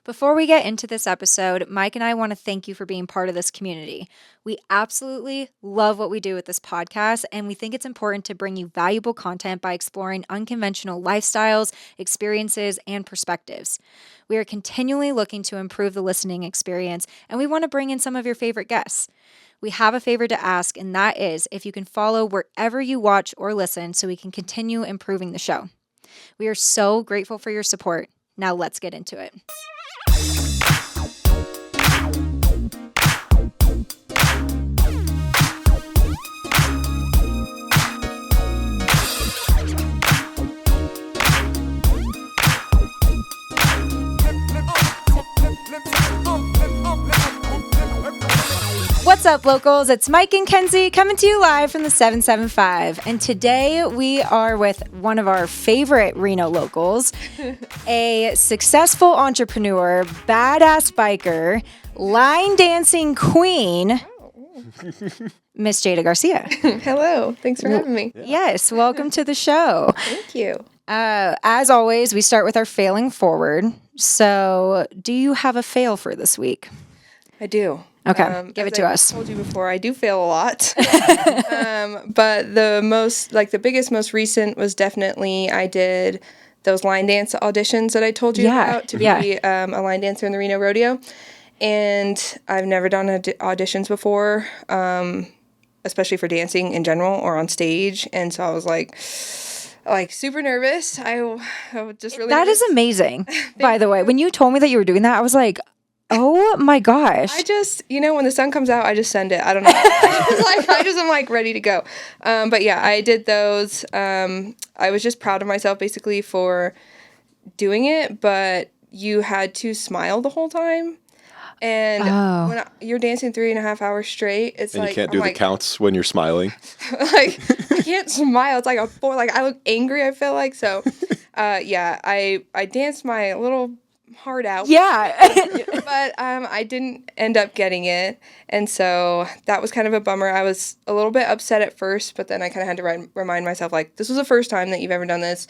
Before we get into this episode, Mike and I want to thank you for being part of this community. We absolutely love what we do with this podcast, and we think it's important to bring you valuable content by exploring unconventional lifestyles, experiences, and perspectives. We are continually looking to improve the listening experience, and we want to bring in some of your favorite guests. We have a favor to ask, and that is if you can follow wherever you watch or listen so we can continue improving the show. We are so grateful for your support. Now let's get into it. What's up, locals? It's Mike and Kenzie coming to you live from the 775. And today we are with one of our favorite Reno locals, a successful entrepreneur, badass biker, line dancing queen, Miss Jada Garcia. Hello. Thanks for having me. Yes, welcome to the show. Thank you. As always, we start with our failing forward. So do you have a fail for this week? I do. Okay, give it to us. I told you before, I do fail a lot. But the biggest, most recent was definitely I did those line dance auditions that I told you about to be a line dancer in the Reno rodeo. And I've never done auditions before, especially for dancing in general or on stage. And so I was like super nervous. I was just really That nervous. is amazing, by the way. When you told me that you were doing that, I was like, oh my gosh. I just, when the sun comes out, I just send it. I don't know. I'm like ready to go. But yeah, I did those. I was just proud of myself basically for doing it, but you had to smile the whole time. And when you're dancing 3.5 hours straight, it's and you can't do the counts when you're smiling. I can't smile. It's like I look angry, I feel like. So, I danced my little heart out. Yeah. But I didn't end up getting it. And so that was kind of a bummer. I was a little bit upset at first, but then I kind of had to remind myself, like, this was the first time that you've ever done this.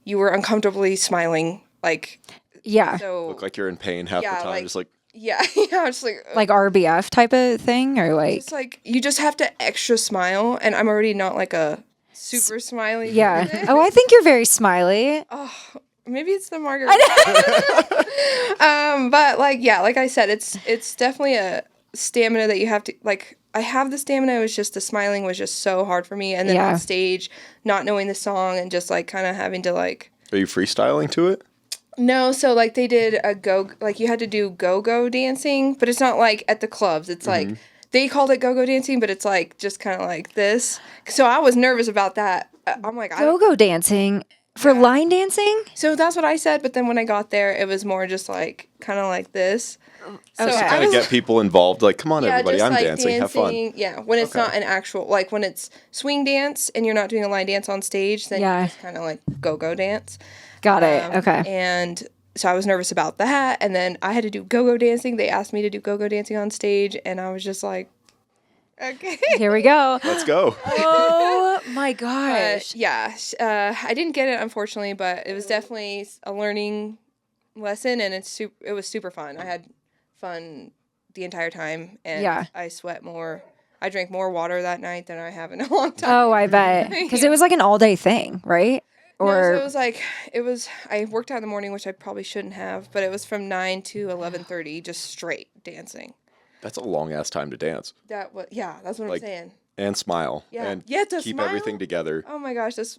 You were uncomfortably smiling. Like, yeah. So, look like you're in pain half the time. Just like, yeah. Just like RBF type of thing, or like. It's like, you just have to extra smile. And I'm already not like a super smiley. Yeah. Oh, I think you're very smiley. Oh, maybe it's the margarita. But like I said, it's definitely a stamina that you have to, like, I have the stamina. It was just the smiling was just so hard for me. And then on stage, not knowing the song and just like kind of having to like. Are you freestyling to it? No. So like they did you had to do go-go dancing, but it's not like at the clubs. It's like, they called it go-go dancing, but it's like just kind of like this. So I was nervous about that. I'm like, go-go dancing? For line dancing? So that's what I said, but then when I got there, it was more just like, kind of like this. So just to kind of get people involved, like, come on, everybody, I'm like dancing, have fun. Yeah, when it's not an actual, like when it's swing dance and you're not doing a line dance on stage, then you just kind of like go-go dance. Got it, okay. And so I was nervous about that, and then I had to do go-go dancing. They asked me to do go-go dancing on stage, and I was just like, okay. Here we go. Let's go. Oh my gosh. I didn't get it, unfortunately, but it was definitely a learning lesson, and it was super fun. I had fun the entire time, and I sweat more. I drank more water that night than I have in a long time. Oh, I bet. Because it was like an all-day thing, right? Or no, so I worked out in the morning, which I probably shouldn't have, but it was from 9 to 11:30, just straight dancing. That's a long-ass time to dance. That's what I'm saying. And smile. Yeah. And to keep smile? everything together. Oh my gosh, it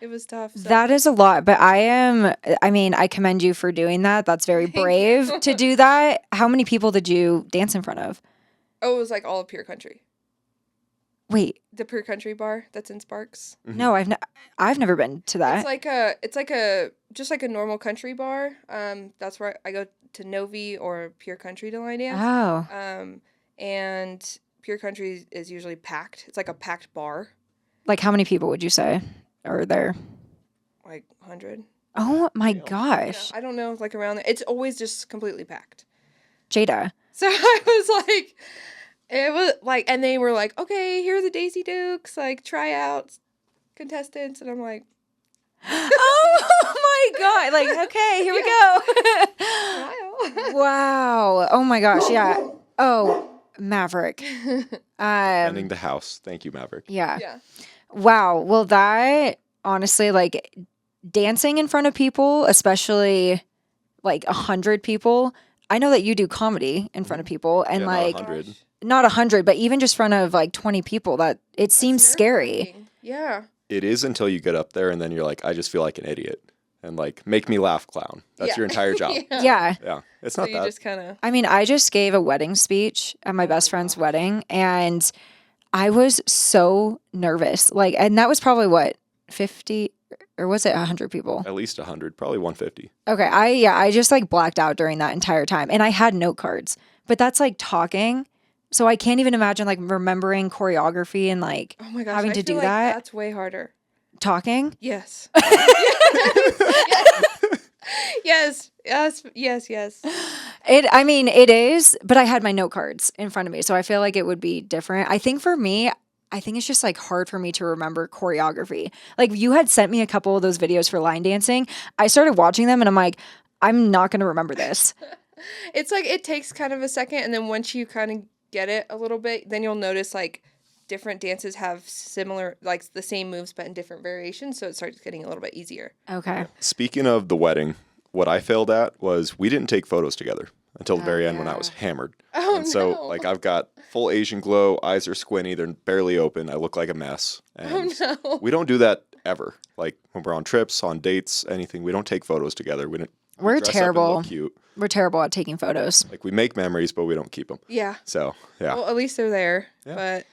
was tough. So. That is a lot, but I commend you for doing that. That's very brave to do that. How many people did you dance in front of? Oh, it was like all of Pure Country. Wait. The Pure Country bar that's in Sparks. Mm-hmm. No, I've never been to that. It's like a normal country bar. That's where I go to Novi or Pure Country to line dance. Oh. And Pure Country is usually packed. It's like a packed bar. Like how many people would you say are there? Like 100. Oh my gosh. I don't know, like around there. It's always just completely packed. Jada. So I was like, it was like, and they were like, okay, here are the Daisy Dukes, like tryouts, contestants. And I'm like, oh my God. Like, okay, here we go. Smile. Wow. Oh my gosh. Yeah. Oh, Maverick. Ending the house. Thank you, Maverick. Yeah. Wow. Well, that honestly, like dancing in front of people, especially like 100 people. I know that you do comedy in front of people, and like not 100, but even just in front of like 20 people, that it seems scary. Yeah. It is until you get up there, and then you're like, I just feel like an idiot. And like, make me laugh, clown. That's your entire job. Yeah. It's not that. Just kind of. I mean, I just gave a wedding speech at my best friend's wedding, and I was so nervous. Like, and that was probably what, 50 or was it 100 people? At least 100, probably 150. Okay. I just like blacked out during that entire time, and I had note cards, but that's like talking. So I can't even imagine like remembering choreography and like having to do that. That's way harder. Talking? Yes. Yes. I mean, it is, but I had my note cards in front of me, so I feel like it would be different. I think for me, I think it's just like hard for me to remember choreography. Like you had sent me a couple of those videos for line dancing. I started watching them and I'm like, I'm not going to remember this. It's like it takes kind of a second, and then once you kind of get it a little bit, then you'll notice like different dances have similar, like the same moves but in different variations, so it starts getting a little bit easier. Okay. Speaking of the wedding, what I failed at was we didn't take photos together until the very end when I was hammered. And so like I've got full Asian glow, eyes are squinty, they're barely open, I look like a mess. And we don't do that ever. Like when we're on trips, on dates, anything, we don't take photos together. We're terrible. Cute. We're terrible at taking photos. Like we make memories, but we don't keep them. Yeah. So, yeah. Well, at least they're there. Yeah. But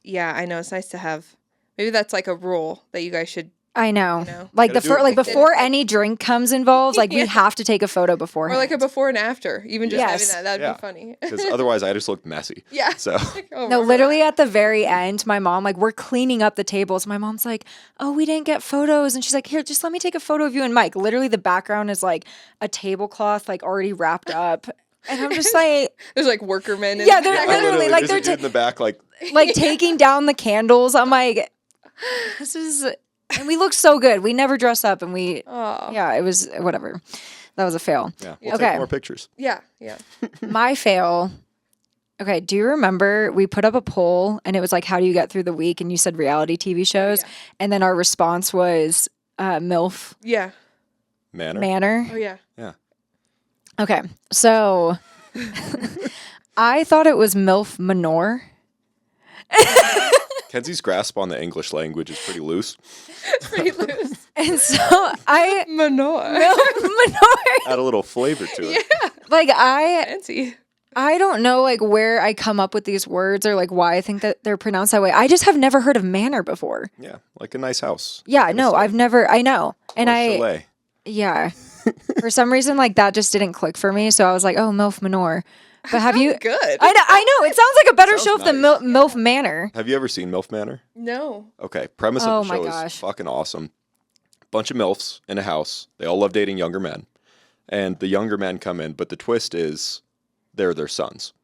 yeah, I know it's nice to have. Maybe that's like a rule that you guys should. I know. You know? Like before any drink comes involved, like we have to take a photo before. Or like a before and after. Even just having that'd be funny. Because otherwise I just look messy. Yeah. So no, literally at the very end, my mom, like we're cleaning up the tables. My mom's like, oh, we didn't get photos. And she's like, here, just let me take a photo of you and Mike. Literally the background is like a tablecloth, like already wrapped up. And I'm just like, there's like workermen. Yeah, they're literally like they're in the back, like taking down the candles. I'm like, this is, and we look so good. We never dress up, and it was whatever. That was a fail. Yeah, we'll take more pictures. Yeah. My fail. Okay, do you remember we put up a poll and it was like, how do you get through the week? And you said reality TV shows, and then our response was MILF. Yeah. Manor. Oh yeah. Yeah. Okay, so I thought it was MILF Manor. Kenzie's grasp on the English language is pretty loose. It's pretty loose. And so Manor. Add a little flavor to it. Yeah. Like Fancy. I don't know like where I come up with these words or like why I think that they're pronounced that way. I just have never heard of manor before. Yeah, like a nice house. Yeah, no, I've never. I know, and chalet. Yeah. For some reason, like that just didn't click for me. So I was like, oh, MILF Manor. But have you? Good. I know. It sounds like a better show than MILF Manor. Have you ever seen MILF Manor? No. Okay. Premise of the show is fucking awesome. Bunch of MILFs in a house. They all love dating younger men. And the younger men come in, but the twist is they're their sons.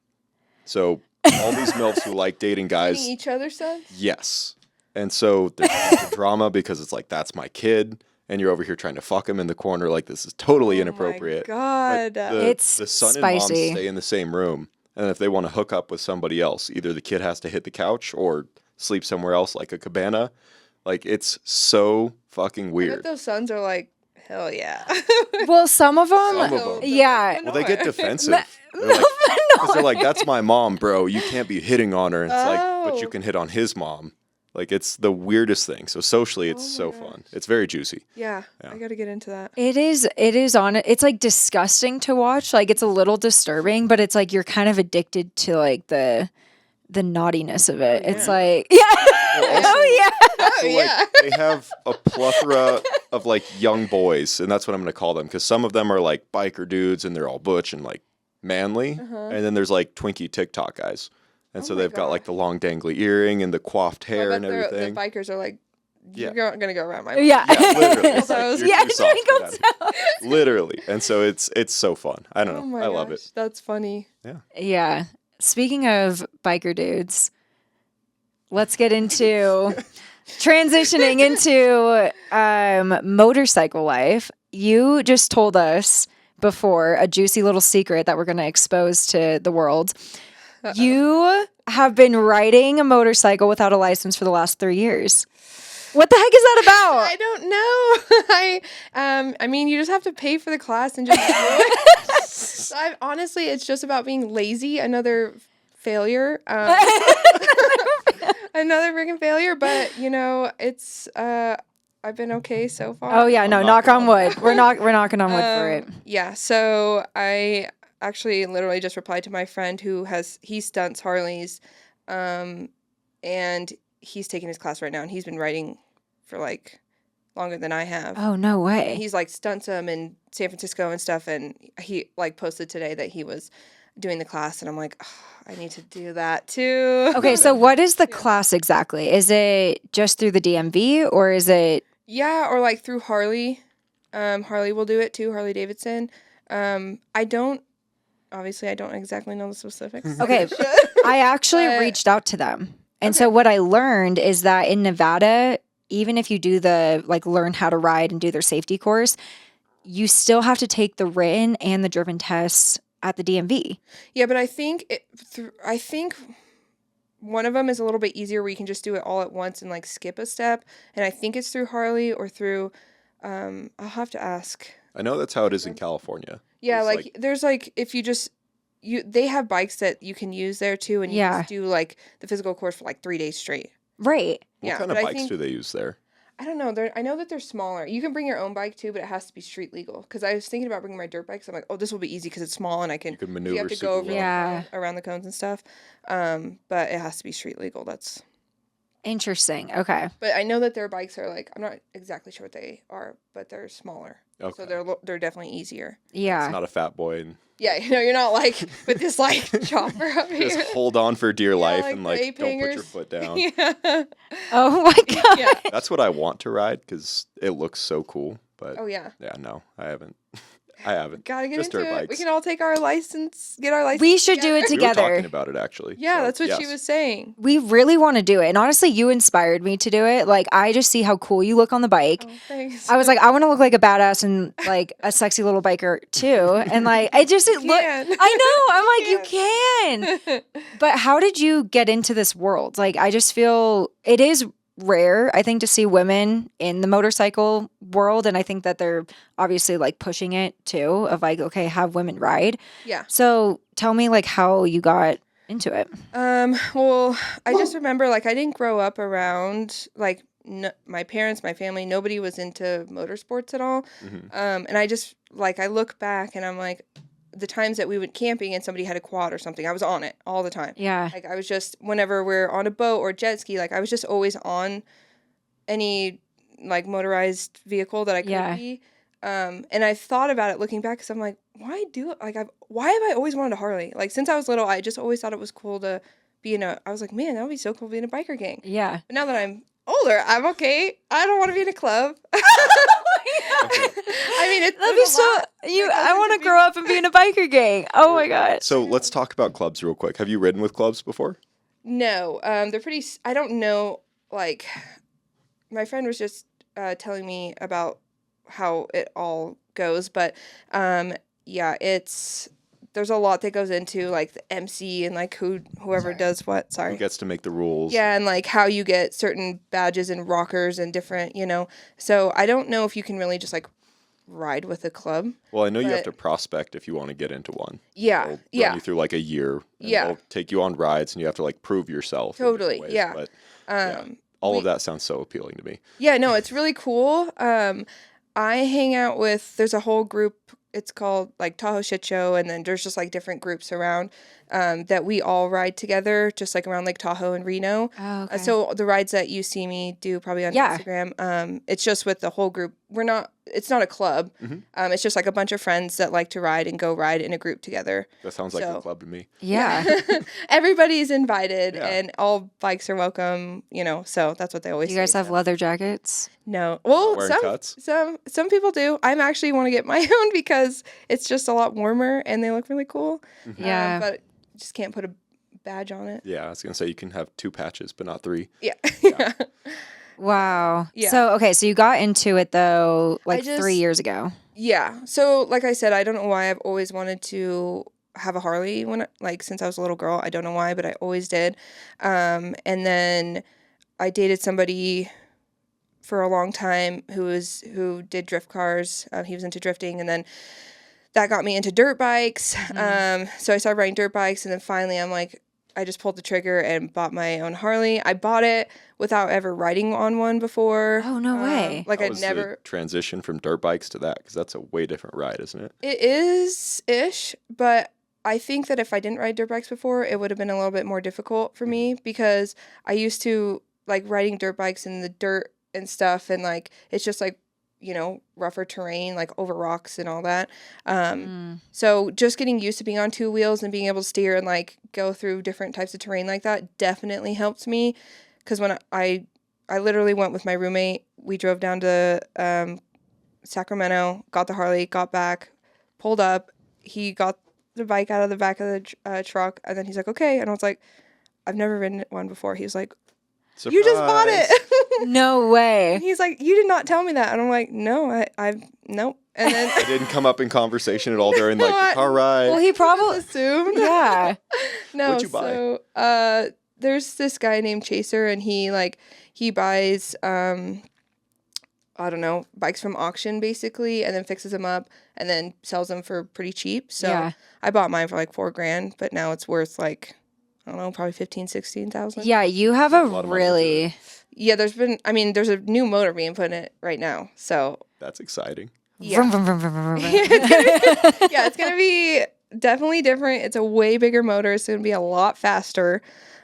So all these MILFs who like dating guys. Dating each other's sons? Yes. And so there's a drama because it's like, that's my kid. And you're over here trying to fuck him in the corner like this is totally inappropriate. Oh my God. It's the son spicy. and mom stay in the same room. And if they want to hook up with somebody else, either the kid has to hit the couch or sleep somewhere else like a cabana. Like, it's so fucking weird. I bet those sons are like, hell yeah. Well, some of them. Yeah. Well, they get defensive. They're like, that's my mom, bro. You can't be hitting on her. And it's like, but you can hit on his mom. Like, it's the weirdest thing. So socially, it's so fun. It's very juicy. Yeah, I got to get into that. It is it's like disgusting to watch. Like, it's a little disturbing, but it's like you're kind of addicted to like the naughtiness of it. It's like, They have a plethora of like young boys, and that's what I'm going to call them, because some of them are like biker dudes and they're all butch and like manly. And then there's like Twinkie TikTok guys. And so they've got like the long dangly earring and the coiffed hair and everything. The bikers are like, you're going to go around my mom. Yeah. Literally. It's like, twinkle literally. And so it's so fun. I don't know. I love it. That's funny. Yeah. Yeah. Speaking of biker dudes, let's get into transitioning into motorcycle life. You just told us before, a juicy little secret that we're going to expose to the world. You have been riding a motorcycle without a license for the last 3 years. What the heck is that about? I don't know. I mean, you just have to pay for the class and just do it. So honestly, it's just about being lazy. Another failure. Another freaking failure. But you know, it's I've been okay so far. Oh yeah, no, knock on wood. We're knocking on wood for it. Yeah. So I actually literally just replied to my friend he stunts Harleys, and he's taking his class right now, and he's been riding for like longer than I have. Oh, no way. And he's like stunts them in San Francisco and stuff, and he like posted today that he was doing the class, and I'm like, I need to do that too. Okay, so what is the class exactly? Is it just through the DMV or is it? Yeah, or like through Harley. Harley will do it too, Harley Davidson. I don't exactly know the specifics. Okay, I actually reached out to them. And so what I learned is that in Nevada, even if you do the like learn how to ride and do their safety course, you still have to take the written and the driven tests at the DMV. Yeah, but I think one of them is a little bit easier where you can just do it all at once and like skip a step. And I think it's through Harley or through I'll have to ask. I know that's how it is in California. Yeah, like there's like if you just they have bikes that you can use there too, and you just do like the physical course for like 3 days straight. Right. What kind of bikes do they use there? I don't know. I know that they're smaller. You can bring your own bike too, but it has to be street legal. Because I was thinking about bringing my dirt bike. So I'm like, oh, this will be easy because it's small and I can. You can maneuver. You have to go over around the cones and stuff. But it has to be street legal. That's interesting. Okay. But I know that their bikes are like, I'm not exactly sure what they are, but they're smaller. Okay. So they're definitely easier. Yeah. It's not a fat boy. And yeah, you know, you're not like with this like chopper up here. Just hold on for dear life and like don't put your foot down. Yeah. Oh my God. Yeah. That's what I want to ride because it looks so cool. But yeah, no, I haven't. I haven't. Gotta get just into it. bikes. We can all take our license, get our license. We should do it together. We were talking about it actually. Yeah, so, that's what she was saying. We really want to do it. And honestly, you inspired me to do it. Like, I just see how cool you look on the bike. Oh, thanks. I was like, I want to look like a badass and like a sexy little biker too. And like, I just look, I know. I'm like, you can. But how did you get into this world? Like, I just feel it is rare, I think, to see women in the motorcycle world, and I think that they're obviously like pushing it too of like, okay, have women ride. Yeah. So tell me like how you got into it. Well, I just remember like I didn't grow up around like my parents, my family, nobody was into motorsports at all. Mm-hmm. And I just like I look back and I'm like, the times that we went camping and somebody had a quad or something, I was on it all the time. Yeah. Like I was just, whenever we're on a boat or jet ski, like I was just always on any like motorized vehicle that I could be. And I've thought about it looking back because I'm like, why have I always wanted a Harley? Like since I was little, I just always thought it was cool to be I was like, man, that would be so cool to be in a biker gang. Yeah. But now that I'm older, I'm okay. I don't want to be in a club. I mean, that'd be so. I want to grow up and be in a biker gang. Oh my God. So let's talk about clubs real quick. Have you ridden with clubs before? No, they're pretty. I don't know. Like, my friend was just telling me about how it all goes, but yeah, there's a lot that goes into like the MC and like whoever does what. Sorry. Who gets to make the rules. Yeah, and like how you get certain badges and rockers and different, So I don't know if you can really just like ride with a club. Well, I know you have to prospect if you want to get into one. Yeah. They'll run you through like a year. And they'll take you on rides and you have to like prove yourself. Totally. Ways, Yeah. But all of that sounds so appealing to me. Yeah, no, it's really cool. I hang out with, there's a whole group. It's called like Tahoe Shit Show, and then there's just like different groups around that we all ride together, just like around Lake Tahoe and Reno. Oh, okay. So the rides that you see me do probably on Instagram, it's just with the whole group. It's not a club. Mm-hmm. It's just like a bunch of friends that like to ride and go ride in a group together. That sounds like a club to me. Yeah. Everybody's invited and all bikes are welcome, so that's what they always say. Do you guys have leather jackets? No. Well, cuts? some people do. I actually want to get my own because it's just a lot warmer and they look really cool. Mm-hmm. Yeah. But just can't put a badge on it. Yeah, I was going to say you can have 2 patches, but not 3. Yeah. Wow. Yeah. So you got into it though, like 3 years ago. Yeah. So, like I said, I don't know why I've always wanted to have a Harley since I was a little girl. I don't know why, but I always did. And then I dated somebody for a long time who did drift cars. He was into drifting, and then that got me into dirt bikes. So I started riding dirt bikes, and then finally I'm like, I just pulled the trigger and bought my own Harley. I bought it without ever riding on one before. Oh, no way. How was the transition from dirt bikes to that? Because that's a way different ride, isn't it? It is-ish, but I think that if I didn't ride dirt bikes before, it would have been a little bit more difficult for me because I used to like riding dirt bikes in the dirt and stuff, and like it's just like, rougher terrain, like over rocks and all that. So just getting used to being on two wheels and being able to steer and like go through different types of terrain like that definitely helped me. Because when I literally went with my roommate, we drove down to Sacramento, got the Harley, got back, pulled up. He got the bike out of the back of the truck, and then he's like, okay. And I was like, I've never ridden one before. He was like, Surprise. you just bought it. No way. And he's like, you did not tell me that. And I'm like, no, I've nope. And then it didn't come up in conversation at all during the car ride. Well, he probably assumed. Yeah. No. What'd you buy? So, there's this guy named Chaser, and he buys I don't know, bikes from auction basically, and then fixes them up and then sells them for pretty cheap. So I bought mine for like $4,000, but now it's worth like, I don't know, probably 15,000-16,000. Yeah, you have a really... Yeah, there's a new motor being put in it right now, so... That's exciting. Yeah. It's going to be definitely different. It's a way bigger motor. It's going to be a lot faster.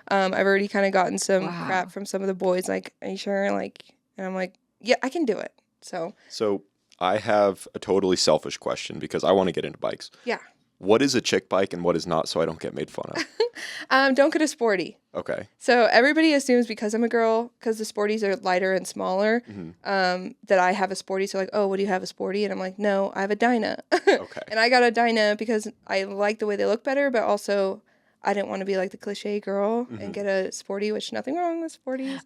I've already kind of gotten some crap from some of the boys, like, are you sure? Like, and I'm like, yeah, I can do it. So I have a totally selfish question because I want to get into bikes. Yeah. What is a chick bike and what is not, so I don't get made fun of? Don't get a sporty. Okay. So everybody assumes because I'm a girl, because the sporties are lighter and smaller, that I have a sporty. So like, oh, what do you have, a sporty? And I'm like, no, I have a Dyna. Okay. And I got a Dyna because I like the way they look better, but also I didn't want to be like the cliche girl and get a sporty, which nothing wrong with sporties.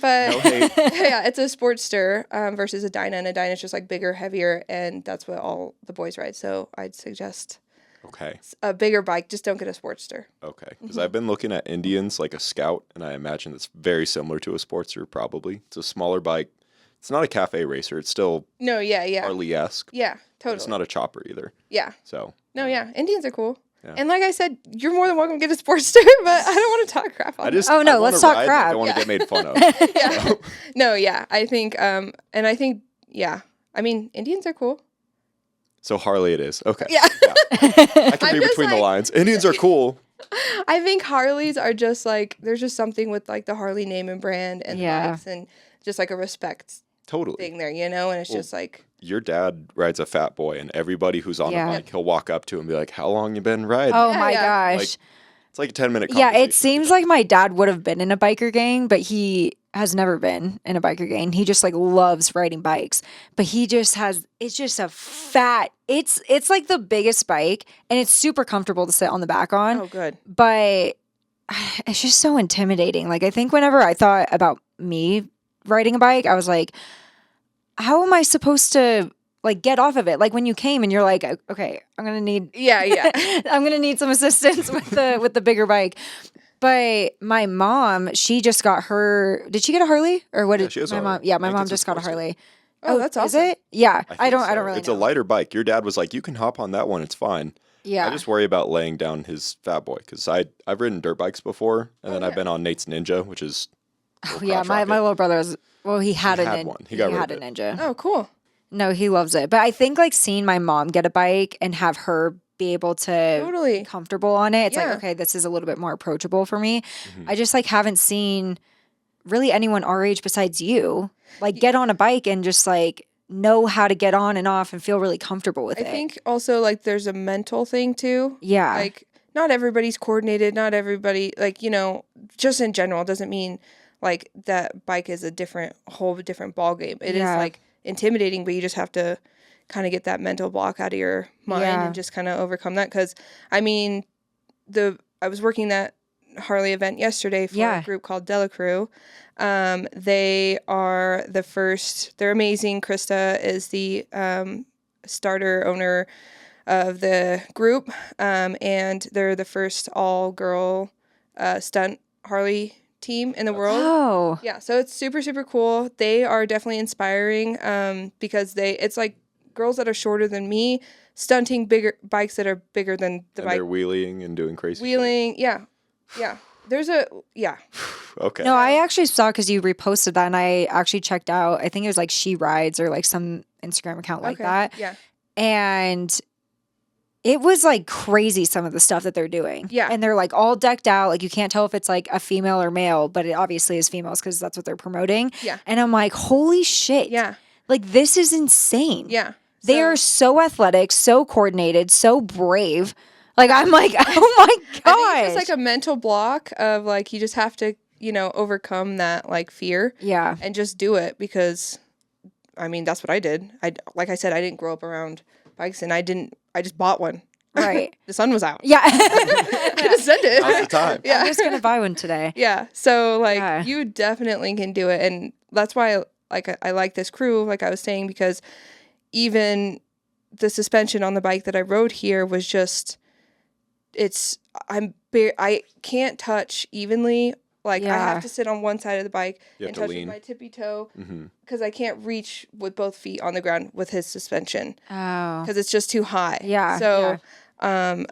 But no hate. Yeah, it's a Sportster versus a Dyna, and a Dyna is just like bigger, heavier, and that's what all the boys ride. So I'd suggest a bigger bike. Just don't get a Sportster. Okay, because I've been looking at Indians like a Scout, and I imagine it's very similar to a Sportster. Probably it's a smaller bike. It's not a cafe racer. It's still Harley-esque. Yeah, totally. It's not a chopper either. Yeah. So Indians are cool. Yeah. And like I said, you're more than welcome to get a Sportster, but I don't want to talk crap on it. Let's talk crap. I don't want to get made fun of. Yeah. So. No, yeah. I think, Indians are cool. So Harley it is. Okay. Yeah. I can read between the lines. Indians are cool. I think Harleys are just like, there's just something with like the Harley name and brand and the bikes and just like a respect thing there, and it's just like. Your dad rides a Fat Boy, and everybody who's on a bike, he'll walk up to him and be like, how long you been riding? Oh my gosh. Like, it's like a 10-minute conversation. Yeah, it seems like my dad would have been in a biker gang, but he has never been in a biker gang. He just like loves riding bikes, but he just has, it's just a fat, it's like the biggest bike, and it's super comfortable to sit on the back on. Oh, good. But it's just so intimidating. Like, I think whenever I thought about me riding a bike, I was like, how am I supposed to like get off of it? Like when you came and you're like, okay, I'm gonna need I'm gonna need some assistance with the bigger bike. But my mom, she just got her. Did she get a Harley or what? Did my mom? Yeah, my mom just got a Harley. Oh, that's awesome. Is it? Yeah, I don't really. It's a lighter bike. Your dad was like, you can hop on that one. It's fine. Yeah. I just worry about laying down his Fat Boy because I've ridden dirt bikes before, and then I've been on Nate's Ninja, which is. Oh yeah, my little brother was. Well, he had one. He had a Ninja. Oh, cool. No, he loves it. But I think like seeing my mom get a bike and have her be able to be comfortable on it, it's like, okay, this is a little bit more approachable for me. I just like haven't seen really anyone our age besides you like get on a bike and just like know how to get on and off and feel really comfortable with it. I think also like there's a mental thing too. Yeah. Like not everybody's coordinated. Not everybody like, just in general doesn't mean like that bike is a whole different ball game. It is like intimidating, but you just have to kind of get that mental block out of your mind and just kind of overcome that. Because I was working that Harley event yesterday for a group called Delacrue. They are the first. They're amazing. Krista is the starter owner of the group, and they're the first all-girl stunt Harley team in the world. Oh. Yeah, so it's super, super cool. They are definitely inspiring because it's like girls that are shorter than me stunting bigger bikes that are bigger than the bike. They're wheeling and doing crazy Wheeling, yeah. There's Okay. No, I actually saw because you reposted that, and I actually checked out. I think it was like She Rides or like some Instagram account like that. Yeah. And it was like crazy some of the stuff that they're doing. Yeah. And they're like all decked out. Like you can't tell if it's like a female or male, but it obviously is females because that's what they're promoting. Yeah. And I'm like, holy shit. Yeah. Like this is insane. Yeah. They are so athletic, so coordinated, so brave. Like I'm like, oh my gosh. I think it's just like a mental block of like you just have to, overcome that like fear. Yeah. And just do it because I mean that's what I did. Like I said, I didn't grow up around bikes and I just bought one. Right. The sun was out. Yeah. I just sent it. Now's the time. Yeah. I'm just gonna buy one today. Yeah. So like you definitely can do it. And that's why I like this crew, like I was saying, because even the suspension on the bike that I rode here was just I can't touch evenly. Like I have to sit on one side of the bike and touch with my tippy toe because I can't reach with both feet on the ground with his suspension. Oh. Because it's just too high. Yeah. So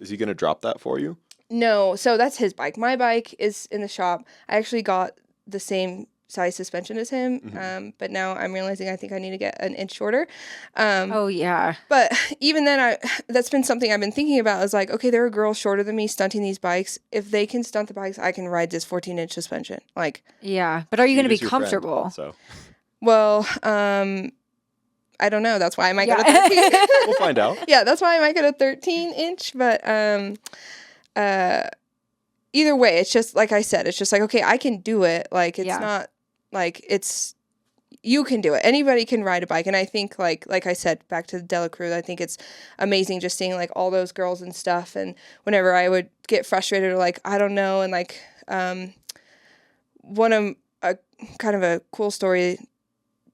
is he gonna drop that for you? no, so that's his bike. My bike is in the shop. I actually got the same size suspension as him, but now I'm realizing I think I need to get an inch shorter. Oh yeah. But even then, that's been something I've been thinking about. Is like, okay, there are girls shorter than me stunting these bikes. If they can stunt the bikes, I can ride this 14-inch suspension. Like, yeah. But are you going to be He is your comfortable? friend, so well, I don't know. That's why I might get a 13. we'll find out. Yeah, that's why I might get a 13-inch. But either way, it's just like I said. It's just like, okay, I can do it. Like it's not like you can do it. Anybody can ride a bike. And I think like I said, back to the Dela Cruz, I think it's amazing just seeing like all those girls and stuff. And whenever I would get frustrated or like, I don't know. And like, one of a kind of a cool story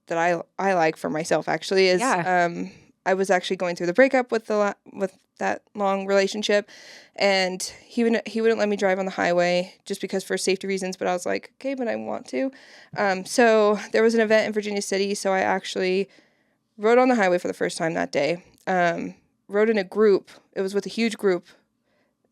that I like for myself actually is, I was actually going through the breakup with that long relationship, and he wouldn't let me drive on the highway just because for safety reasons. But I was like, okay, but I want to. So there was an event in Virginia City, so I actually rode on the highway for the first time that day. Rode in a group. It was with a huge group.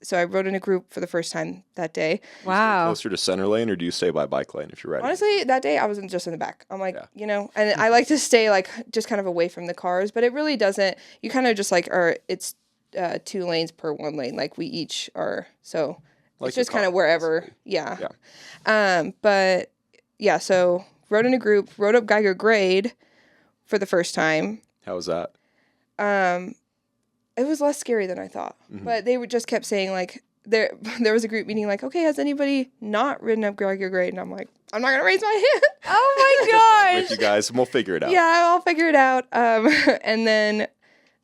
So I rode in a group for the first time that day. Wow. Closer to center lane, or do you stay by bike lane if you're riding? Honestly, that day I was just in the back. I'm like, and I like to stay like just kind of away from the cars, but it really doesn't. You kind of just like it's 2 lanes per 1 lane, like we each are. So like it's just kind of wherever. Basically. Yeah. But yeah, so rode in a group, rode up Geiger Grade for the first time. How was that? It was less scary than I thought, but they just kept saying like there was a group meeting like, okay, has anybody not ridden up Geiger Grade? And I'm like, I'm not gonna raise my hand. Oh my gosh! With you guys, and we'll figure it out. Yeah, I'll figure it out. And then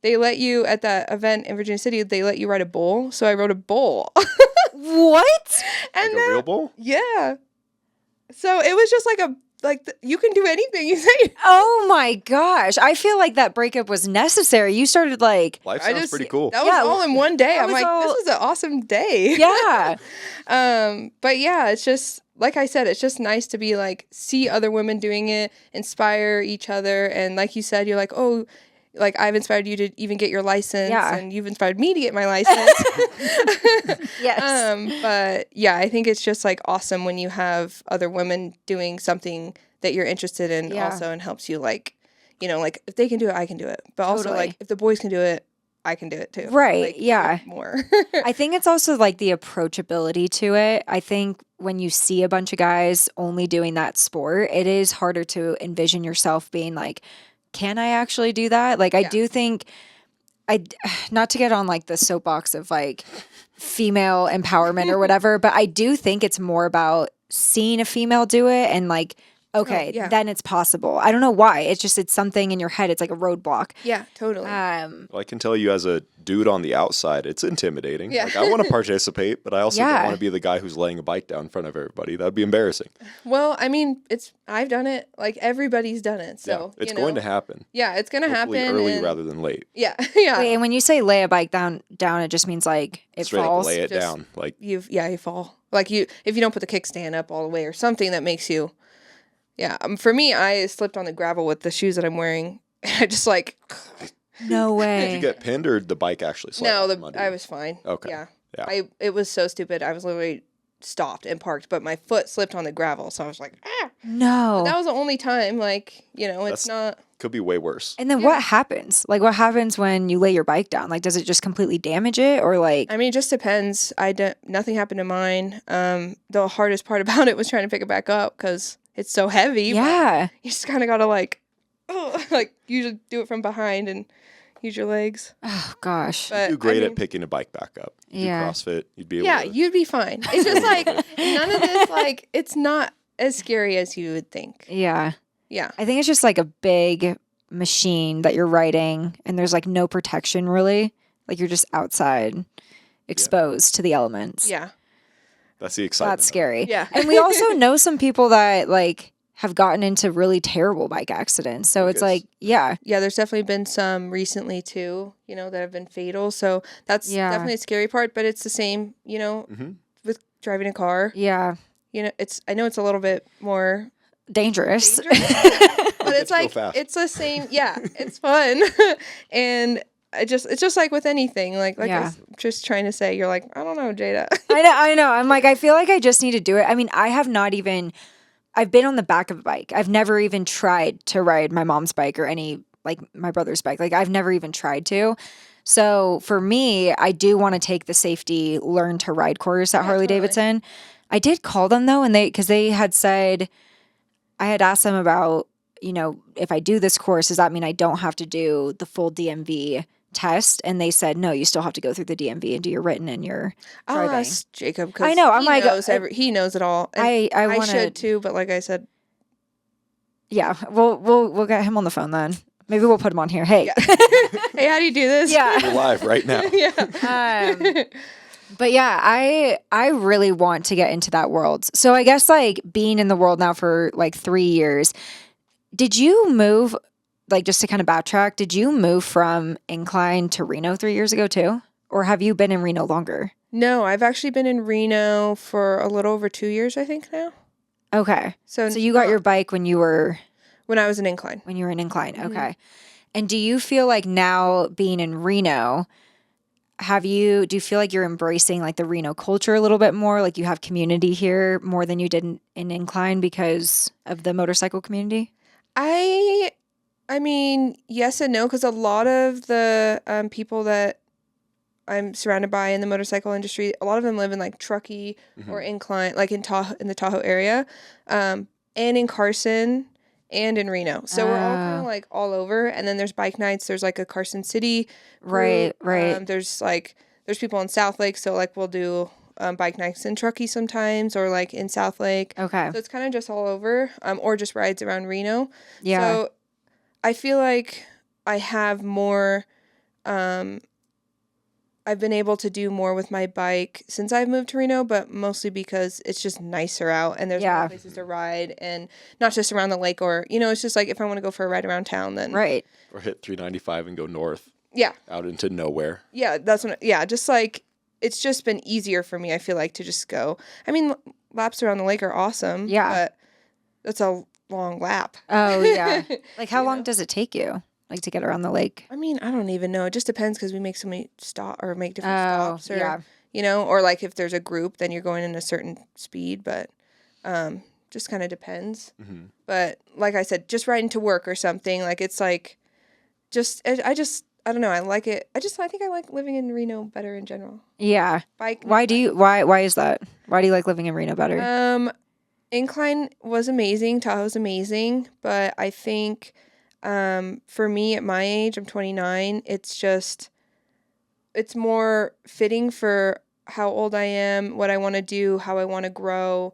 they let you at that event in Virginia City. They let you ride a bull, so I rode a bull. What? And like a real bull? Yeah. So it was just you can do anything you say. Oh my gosh. I feel like that breakup was necessary. You started like... Life sounds pretty cool. That was all in one day. I'm like, this is an awesome day. Yeah. But yeah, it's just, like I said, it's just nice to be like, see other women doing it, inspire each other. And like you said, you're like, oh, like I've inspired you to even get your license, and you've inspired me to get my license. Yes. But yeah, I think it's just like awesome when you have other women doing something that you're interested in also, and helps you like, like if they can do it, I can do it. But also like if the boys can do it, I can do it too. Right. Like, more. I think it's also like the approachability to it. I think when you see a bunch of guys only doing that sport, it is harder to envision yourself being like, can I actually do that? Like, I do think not to get on like the soapbox of like female empowerment or whatever, but I do think it's more about seeing a female do it and like okay, then it's possible. I don't know why. It's something in your head. It's like a roadblock. Yeah, totally. Well, I can tell you as a dude on the outside, it's intimidating. Yeah. Like, I want to participate, but I also don't want to be the guy who's laying a bike down in front of everybody. That would be embarrassing. Well, I mean, I've done it. Like, everybody's done it. So it's going to happen. Yeah, it's going to happen. Early rather than late. Yeah, yeah. Wait, and when you say lay a bike down, it just means like it Straight falls. Up lay it down. Like you fall. Like if you don't put the kickstand up all the way or something that makes you. Yeah, for me, I slipped on the gravel with the shoes that I'm wearing. I just like. No way. Did you get pinned or the bike actually slid? No, I was fine. Okay. Yeah. It was so stupid. I was literally stopped and parked, but my foot slipped on the gravel, so I was like, ah. No. But that was the only time. Like, it's not. Could be way worse. And then what happens? Like, what happens when you lay your bike down? Like, does it just completely damage it, or like? I mean, it just depends. Nothing happened to mine. The hardest part about it was trying to pick it back up because it's so heavy. Yeah. You just kind of gotta usually do it from behind and use your legs. Oh gosh. But, you'd do great at picking a bike back up. You do CrossFit. You'd be able to. You'd be fine. It's just like none of this. Like, it's not as scary as you would think. Yeah. Yeah. I think it's just like a big machine that you're riding, and there's like no protection really. Like, you're just outside, exposed to the elements. Yeah. That's the excitement. That's scary. Yeah. And we also know some people that like have gotten into really terrible bike accidents. So it's like, yeah. Yeah, there's definitely been some recently too, that have been fatal. So that's definitely a scary part, but it's the same, with driving a car. Yeah. I know it's a little bit more dangerous. But it's like, it's the same. Yeah, it's fun. And it's just like with anything, like I was just trying to say, you're like, I don't know, Jada. I know. I'm like, I feel like I just need to do it. I mean, I've been on the back of a bike. I've never even tried to ride my mom's bike or my brother's bike. Like, I've never even tried to. So for me, I do want to take the safety learn to ride course at Harley Davidson. I did call them though, and because they had said, I had asked them about, if I do this course, does that mean I don't have to do the full DMV test? And they said, no, you still have to go through the DMV and do your written and your driving. I'll ask Jacob, because I know. he knows it all. And I should too, but like I said. Yeah, we'll get him on the phone then. Maybe we'll put him on here. Hey. Yeah. Hey, how do you do this? Yeah. We're live right now. Yeah. But yeah, I really want to get into that world. So I guess like being in the world now for like 3 years, did you move, like just to kind of backtrack, did you move from Incline to Reno 3 years ago too? Or have you been in Reno longer? No, I've actually been in Reno for a little over 2 years, I think now. Okay. So you got your bike when you were... When I was in Incline. When you were in Incline, okay. And do you feel like now being in Reno... do you feel like you're embracing like the Reno culture a little bit more? Like you have community here more than you did in Incline because of the motorcycle community? I mean, yes and no, because a lot of the people that I'm surrounded by in the motorcycle industry, a lot of them live in like Truckee or Incline, like in the Tahoe area, and in Carson and in Reno. So we're all kind of like all over. And then there's bike nights. There's like a Carson City group. Right. There's people in South Lake. So like we'll do bike nights in Truckee sometimes, or like in South Lake. Okay. So it's kind of just all over, or just rides around Reno. Yeah. So I feel like I have more, I've been able to do more with my bike since I've moved to Reno, but mostly because it's just nicer out and there's more places to ride, and not just around the lake, or, it's just like if I want to go for a ride around town, then. Right. Or hit 395 and go north. Yeah. Out into nowhere. Yeah, just like, it's just been easier for me, I feel like, to just go. I mean, laps around the lake are awesome. Yeah. But that's a long lap. Oh, yeah. Like, how long does it take you? Like to get around the lake? I mean, I don't even know. It just depends because we make so many make different stops, or or like if there's a group, then you're going in a certain speed. But just kind of depends. Mm-hmm. But like I said, just riding to work or something, like it's like, I don't know. I like it. I think I like living in Reno better in general. Yeah. Bike. Why is that? Why do you like living in Reno better? Incline was amazing. Tahoe's amazing, but I think. For me at my age, I'm 29, it's more fitting for how old I am, what I want to do, how I want to grow.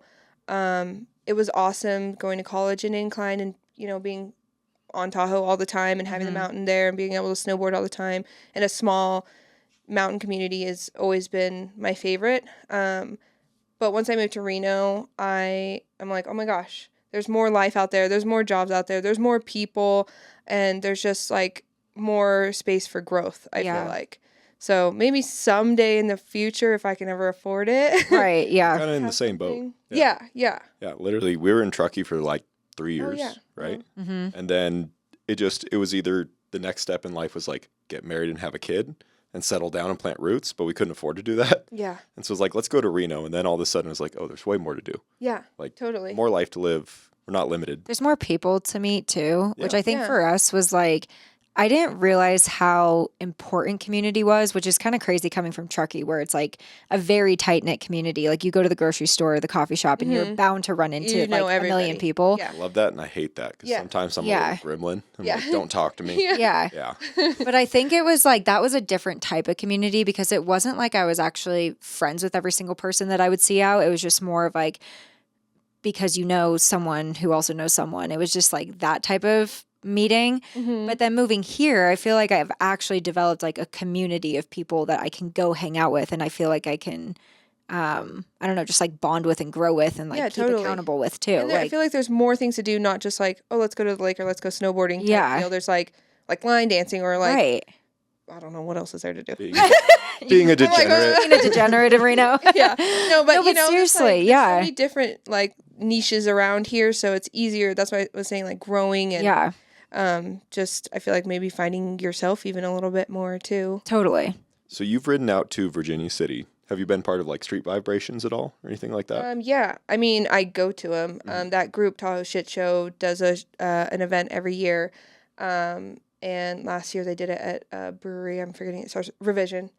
it was awesome going to college in Incline and, you know, being on Tahoe all the time and having the mountain there and being able to snowboard all the time. And a small mountain community has always been my favorite. But once I moved to Reno, I'm like, oh my gosh, there's more life out there. There's more jobs out there. There's more people. And there's just like more space for growth, I feel like. So maybe someday in the future, if I can ever afford it. Right, yeah. Kind of in the same boat. Yeah. Yeah, literally, we were in Truckee for like 3 years, right? Mm-hmm. And then it was either the next step in life was like get married and have a kid and settle down and plant roots, but we couldn't afford to do that. Yeah. And so it was like, let's go to Reno. And then all of a sudden it was like, oh, there's way more to do. Yeah, like totally. More life to live. We're not limited. There's more people to meet too, which I think Yeah. for us was like, I didn't realize how important community was, which is kind of crazy coming from Truckee, where it's like a very tight knit community. Like you go to the grocery store, the coffee shop, and you're bound to run into You know like a million everybody. people. Yeah. I love that, and I hate that because sometimes I'm a little gremlin. I'm like, don't talk to me. Yeah. Yeah. But I think it was like that was a different type of community because it wasn't like I was actually friends with every single person that I would see out. It was just more of like because you know someone who also knows someone. It was just like that type of meeting. But then moving here, I feel like I've actually developed like a community of people that I can go hang out with, and I feel like I can I don't know, just like bond with and grow with and like keep accountable with too. And I feel like there's more things to do, not just like, oh, let's go to the lake or let's go snowboarding. Yeah. You know, there's like line dancing or like, right. I don't know, what else is there to do? Being a degenerate. Being a degenerate in Reno. Yeah. No, but you know, seriously, there's so many different like niches around here, so it's easier. That's why I was saying like growing and just I feel like maybe finding yourself even a little bit more too. Totally. So you've ridden out to Virginia City. Have you been part of like Street Vibrations at all or anything like that? Yeah. I mean, I go to them. That group, Tahoe Shit Show, does an event every year. And last year they did it at a brewery. I'm forgetting it starts Revision.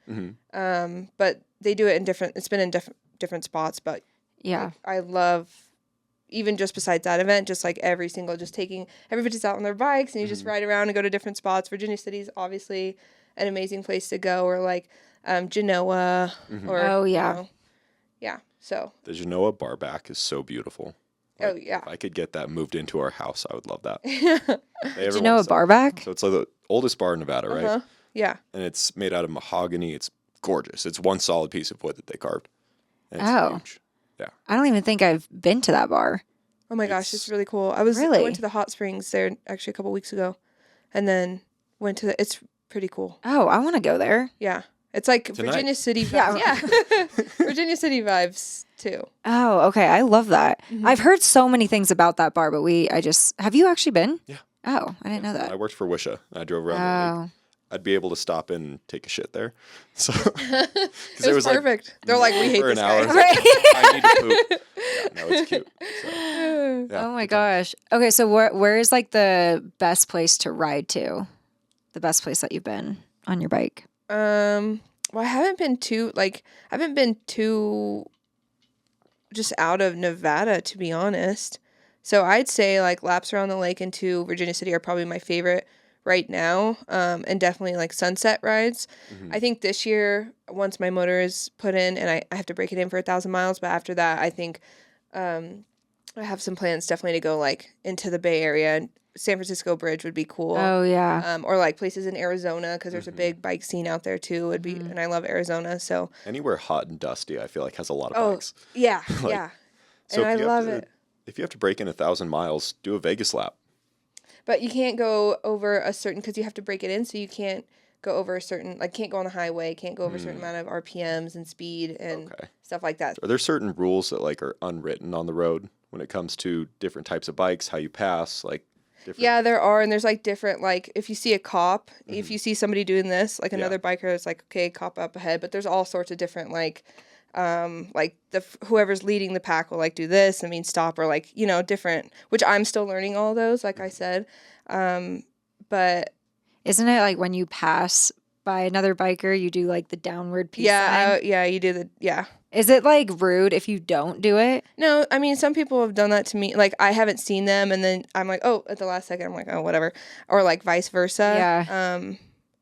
But they do it in different. It's been in different spots. But yeah, I love even just besides that event, just like every single, just taking everybody's out on their bikes and you just ride around and go to different spots. Virginia City is obviously an amazing place to go, or like Genoa, or you know, yeah. So the Genoa bar back is so beautiful. Like, if I could get that moved into our house, I would love that. Genoa bar back? So it's like the oldest bar in Nevada, right? Yeah. And it's made out of mahogany. It's gorgeous. It's one solid piece of wood that they carved. And it's huge. Yeah. I don't even think I've been to that bar. Oh my gosh, it's really cool. I went to the hot springs there actually a couple weeks ago, and then went to it's pretty cool. Oh, I want to go there. Yeah. It's like Tonight. Virginia City vibes. Yeah. Virginia City vibes too. Oh, okay. I love that. I've heard so many things about that bar, but have you actually been? Yeah. Oh, I didn't know that. I worked for Wisha. I drove around the lake. I'd be able to stop and take a shit there. So it was perfect. Like, they're like, we hate this guy. Right. I need to poop. Yeah, no, it's cute. So, yeah, oh my gosh. Okay, so where is like the best place to ride to? The best place that you've been on your bike? Well, I haven't been too just out of Nevada, to be honest. So I'd say like laps around the lake into Virginia City are probably my favorite right now, and definitely like sunset rides. I think this year, once my motor is put in and I have to break it in for 1,000 miles, but after that, I think I have some plans definitely to go like into the Bay Area. San Francisco Bridge would be cool. Oh yeah. Or like places in Arizona, because there's a big bike scene out there too. Would be, and I love Arizona. So anywhere hot and dusty, I feel like has a lot of bikes. Yeah, Like, yeah. So And I love it. If you have to break in 1,000 miles, do a Vegas lap. But you can't go over a certain, because you have to break it in, so you can't go over a certain, like can't go on the highway, can't go over a certain amount of RPMs and speed and stuff like that. Are there certain rules that like are unwritten on the road when it comes to different types of bikes, how you pass, like different... Yeah, there are, and there's like different, like if you see a cop, if you see somebody doing this, like another biker, it's like, okay, cop up ahead, but there's all sorts of different like whoever's leading the pack will like do this, stop, or like, you know, different, which I'm still learning all those, like I said. But isn't it like when you pass by another biker, you do like the downward peace sign? You do the, yeah. Is it like rude if you don't do it? No, some people have done that to me. Like I haven't seen them, and then I'm like, oh, at the last second, I'm like, oh, whatever. Or like vice versa. Yeah.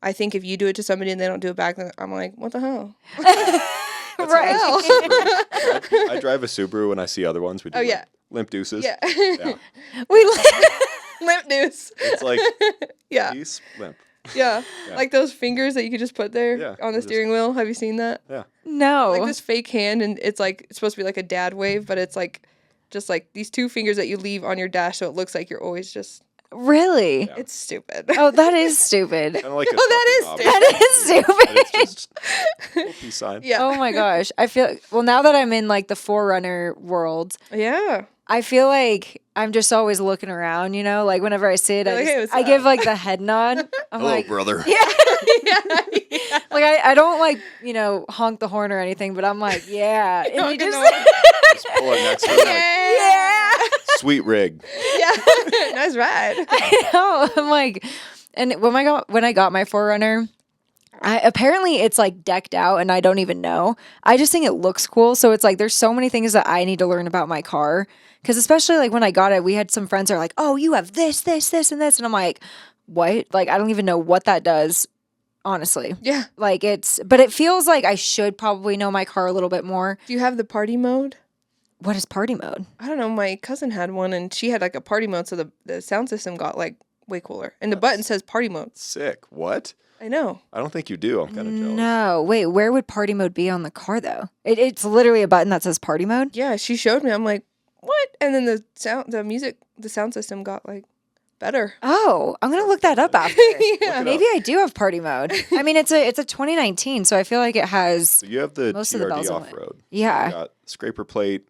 I think if you do it to somebody and they don't do it back, then I'm like, what the hell? Right. I drive a Subaru when I see other ones. We do limp deuces. Yeah. Yeah. Limp deuce. It's like Yeah. peace, limp. Yeah. Yeah. Like those fingers that you could just put there on the steering wheel. Have you seen that? Yeah. No. Like this fake hand, and it's like it's supposed to be like a dad wave, but it's like just like these two fingers that you leave on your dash, so it looks like you're always just. Really? Yeah. It's stupid. Oh, that is stupid. Kind of like a that trucking is object. That is stupid. And it's just a little peace sign. Yeah. Oh my gosh. I feel well now that I'm in like the Forerunner world, Yeah. I feel like I'm just always looking around, you know, like whenever I see it, You're like, "Hey, what's I up?" give like the head nod. I'm Hello, like, brother. yeah. Yeah. Like I don't like, you know, honk the horn or anything, but I'm like, yeah. And you Honking just, the horn. Just pull up next to him, like, yeah. sweet rig. Yeah. Nice ride. I know. I'm like, and when I got my Forerunner, apparently it's like decked out and I don't even know. I just think it looks cool. So it's like there's so many things that I need to learn about my car. Because especially like when I got it, we had some friends that are like, oh, you have this, this, this, and this. And I'm like, what? Like, I don't even know what that does, honestly. Yeah. Like but it feels like I should probably know my car a little bit more. Do you have the party mode? What is party mode? I don't know. My cousin had one, and she had like a party mode, so the sound system got like way cooler. And the button says party mode. Sick. What? I know. I don't think you do. I'm kind of jealous. No. Wait, where would party mode be on the car, though? It's literally a button that says party mode? Yeah, she showed me. I'm like, what? And then the sound system got like better. Oh, I'm going to look that up after. Yeah. Maybe I do have party mode. I mean, it's a 2019, so I feel like it has. So you have the Most of the bells TRD on it. off-road. Yeah. You got scraper plate,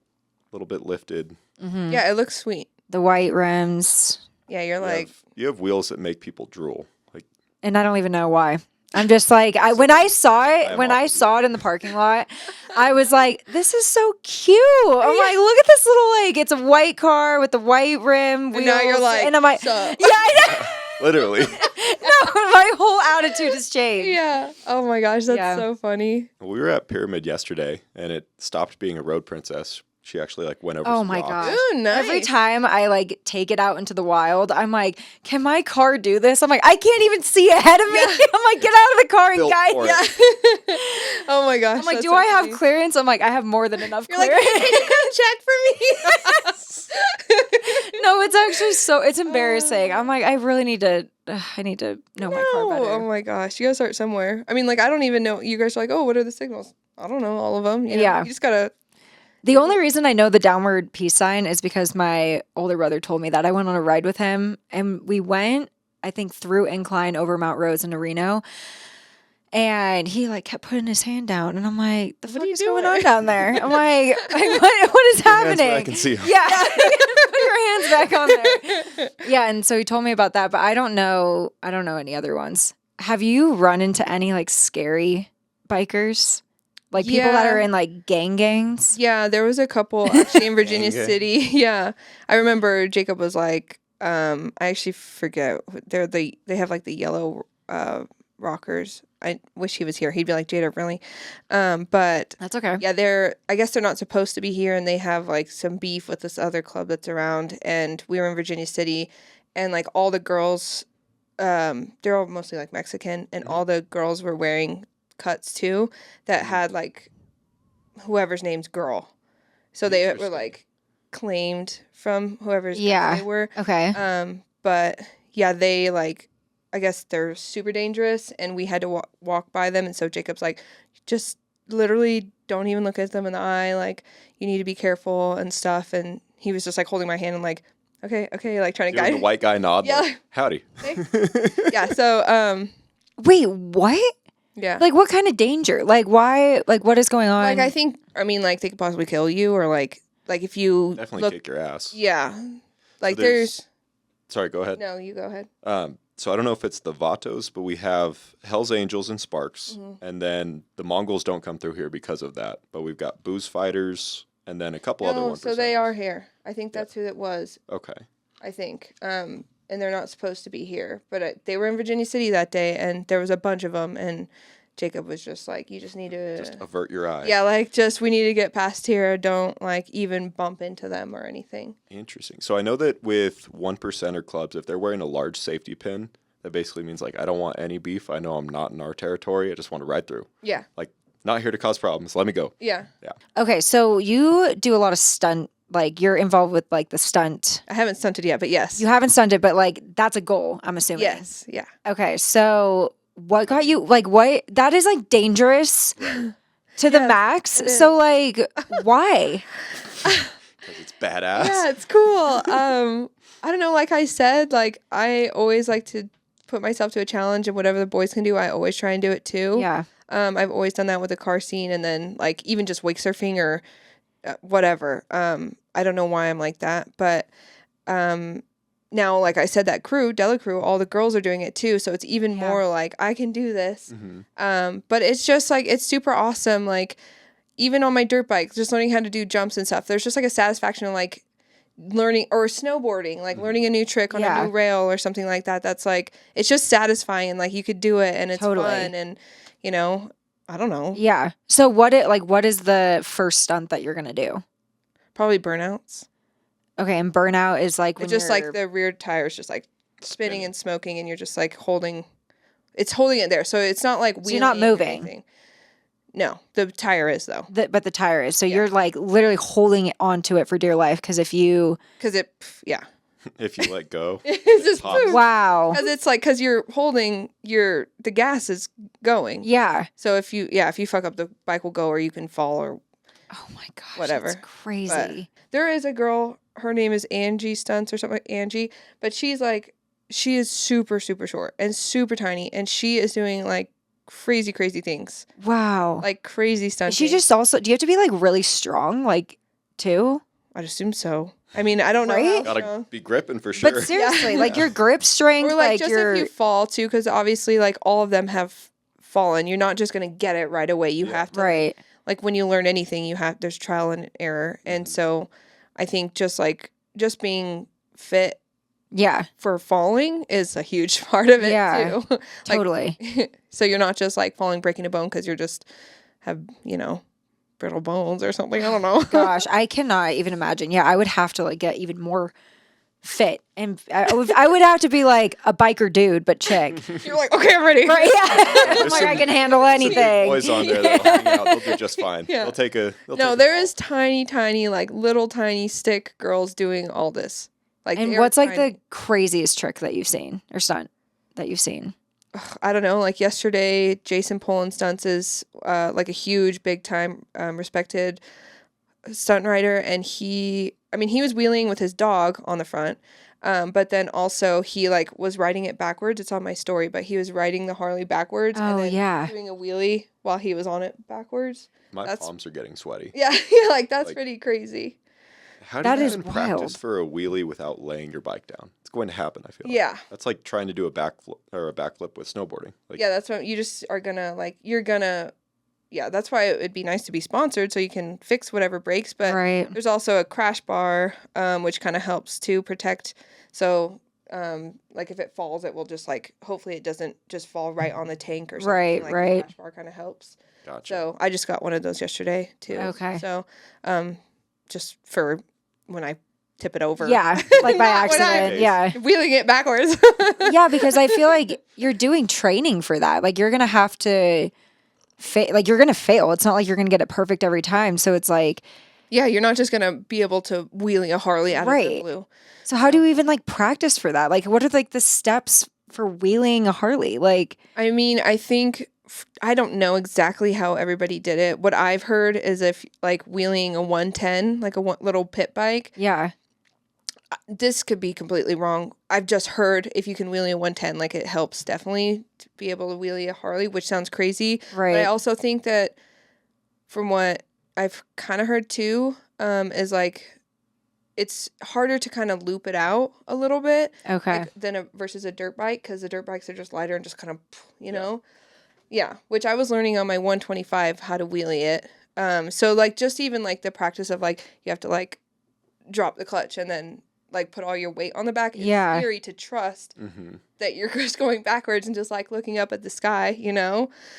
a little bit lifted. Yeah, it looks sweet. The white rims, Yeah, you're like, You have wheels that make people drool. Like, and I don't even know why. I'm just like when I saw I'm it in the parking lot, I was like, "This is so cute." I'm like, "Look at this little like it's a white car with the white rim wheels." and now you're like, and I'm like, "Sup?" "Yeah, I literally. know." No, my whole attitude has changed. Yeah. Oh my gosh, that's Yeah. so funny. We were at Pyramid yesterday, and it stopped being a road princess. She actually like went over. Oh some my rocks. gosh. Ooh, nice. Every time I like take it out into the wild, I'm like, can my car do this? I'm like, I can't even see ahead of me. I'm like, get out of the car and Built guide for me. it. Oh my gosh. I'm like, that's do so I have funny. clearance? I'm like, I have more than enough You're like, clearance. can you come check for me? No, it's actually it's embarrassing. I'm like, I really need to know my car better. Oh my gosh, you gotta start somewhere. I mean, like, I don't even know. You guys are like, oh, what are the signals? I don't know all of them. You know? Yeah. You just gotta. The only reason I know the downward peace sign is because my older brother told me that. I went on a ride with him and we went, I think, through incline over Mount Rose into Reno. And he like kept putting his hand down, and I'm like, "The fuck are you is going doing? on down there?" I'm like what is Hands where I happening? can see 'em. Yeah, put your hands back on there. Yeah, and so he told me about that, but I don't know any other ones. Have you run into any like scary bikers, like people that Yeah. are in like gangs? Yeah, there was a couple actually in Virginia Gang. City. Yeah, I remember Jacob was like, I actually forget. They have like the yellow rockers. I wish he was here. He'd be like, Jada, really? But That's okay. yeah, I guess they're not supposed to be here, and they have like some beef with this other club that's around. And we were in Virginia City, and like all the girls, they're all mostly like Mexican, and all the girls were wearing cuts too that had like whoever's name's girl. So they were Interesting. like claimed from whoever's guy Yeah. they were. Okay. But yeah, they like, I guess they're super dangerous, and we had to walk by them. And so Jacob's like, just literally don't even look at them in the eye. Like, you need to be careful and stuff. And he was just like holding my hand and like, okay, like trying to Doing guide. the white guy nod. Yeah. Like, howdy. Yeah. So, Wait, what? yeah. Like, what kind of danger? Like, why? Like, what is going on? Like, I mean, like they could possibly kill you, or like if you Definitely look, kick your ass. yeah. Like there's- Sorry, go ahead. no, you go ahead. So I don't know if it's the Vatos, but we have Hell's Angels and Sparks, Mm-hmm. and then the Mongols don't come through here because of that. But we've got Booze Fighters, and then a couple other No, ones. so they are here. I think that's who it was. Okay. I think. And they're not supposed to be here. But they were in Virginia City that day, and there was a bunch of them. And Jacob was just like, you just need to... Just avert your eye. yeah, like, we need to get past here. Don't, like, even bump into them or anything. Interesting. So I know that with 1%er clubs, if they're wearing a large safety pin, that basically means, like, I don't want any beef. I know I'm not in our territory. I just want to ride through. Yeah. Like, not here to cause problems. Let me go. Yeah. Okay, so you do a lot of stunt Like, you're involved with, like, the stunt. I haven't stunted yet, but yes. You haven't stunted, but, like, that's a goal, I'm assuming. Yes, yeah. Okay, so what got you, like, what? That is, like, dangerous to the max. So, like, why? Because it's badass. Yeah, it's cool. I don't know, like I said, like, I always like to put myself to a challenge, and whatever the boys can do, I always try and do it too. Yeah. I've always done that with the car scene, and then, like, even just wake surfing or whatever. I don't know why I'm like that, but now, like I said, that crew, Della crew, all the girls are doing it too, so it's even more like, I can do this. But it's just, like, it's super awesome, like, even on my dirt bike, just learning how to do jumps and stuff, there's just, like, a satisfaction in, like, learning, or snowboarding, like, learning a new trick on a new rail or something like that. That's, like, it's just satisfying, and, like, you could do it, and it's fun, and, you know, I don't know. Yeah. So what is the first stunt that you're gonna do? Probably burnouts. Okay, and burnout is like when it's just like the rear tire's just like spinning and smoking, and you're just like holding it there. So it's not like you're not moving. Anything. No, the tire is though. But the tire is. So you're like literally holding it onto it for dear life because if you if you let go, it's just pops. Wow. Because you're holding the gas is going. Yeah. So if you fuck up, the bike will go, or you can fall, or oh my gosh, whatever. That's crazy. But there is a girl. Her name is Angie Stunts or something like Angie, but she is super, super short and super tiny, and she is doing like crazy, crazy things. Wow. Like crazy stunts. She just also, do you have to be like really strong, like, too? I'd assume so. I mean, I don't know. Right? Gotta be gripping for sure. But seriously, like your grip strength, or like just if you fall too, because obviously like all of them have fallen. You're not just gonna get it right away. You have to, right? Like when you learn anything, there's trial and error, and so I think just being fit, for falling is a huge part of it too. Like, totally. So you're not just like falling, breaking a bone because you're just have brittle bones or something. I don't know. Gosh, I cannot even imagine. Yeah, I would have to like get even more fit, and I would have to be like a biker dude, but chick. You're like, okay, I'm ready. Right? Yeah. I'm like, I can handle anything. Boys on there that'll hang out. They'll do just fine. Yeah. There is tiny, like little tiny stick girls doing all this. Like, and what's like the craziest trick that you've seen or stunt that you've seen? I don't know. Like yesterday, Jason Poland Stunts is like a huge, big time, respected stunt rider, and he was wheeling with his dog on the front, but then also he like was riding it backwards. It's on my story, but he was riding the Harley backwards and then doing a wheelie while he was on it backwards. My palms are getting sweaty. Yeah, like that's pretty crazy. How do you even practice for a wheelie without laying your bike down? It's going to happen, I feel like. Yeah. That's like trying to do a backflip with snowboarding. Like, yeah, that's what you just are gonna like. Yeah, that's why it would be nice to be sponsored so you can fix whatever breaks. But there's also a crash bar, which kind of helps to protect. So, like if it falls, it will just like, hopefully it doesn't just fall right on the tank or something. Right. The crash bar kind of helps. Gotcha. So I just got one of those yesterday too. Okay. So, just for when I tip it over. Yeah, like by accident. Yeah. Wheeling it backwards. Yeah, because I feel like you're doing training for that. Like you're going to have to you're going to fail. It's not like you're going to get it perfect every time. So it's like, yeah, you're not just going to be able to wheelie a Harley out of the blue. So how do you even like practice for that? Like what are like the steps for wheeling a Harley? Like, I mean, I don't know exactly how everybody did it. What I've heard is if like wheeling a 110, like a little pit bike. Yeah. This could be completely wrong. I've just heard if you can wheelie a 110, like it helps definitely to be able to wheelie a Harley, which sounds crazy. Right. But I also think that from what I've kind of heard too, is like it's harder to kind of loop it out a little bit. Okay. Like, versus a dirt bike, because the dirt bikes are just lighter and just kind of, know. Yeah, which I was learning on my 125 how to wheelie it. So like just even like the practice of like you have to like drop the clutch and then like put all your weight on the back. It's scary to trust that you're just going backwards and just like looking up at the sky,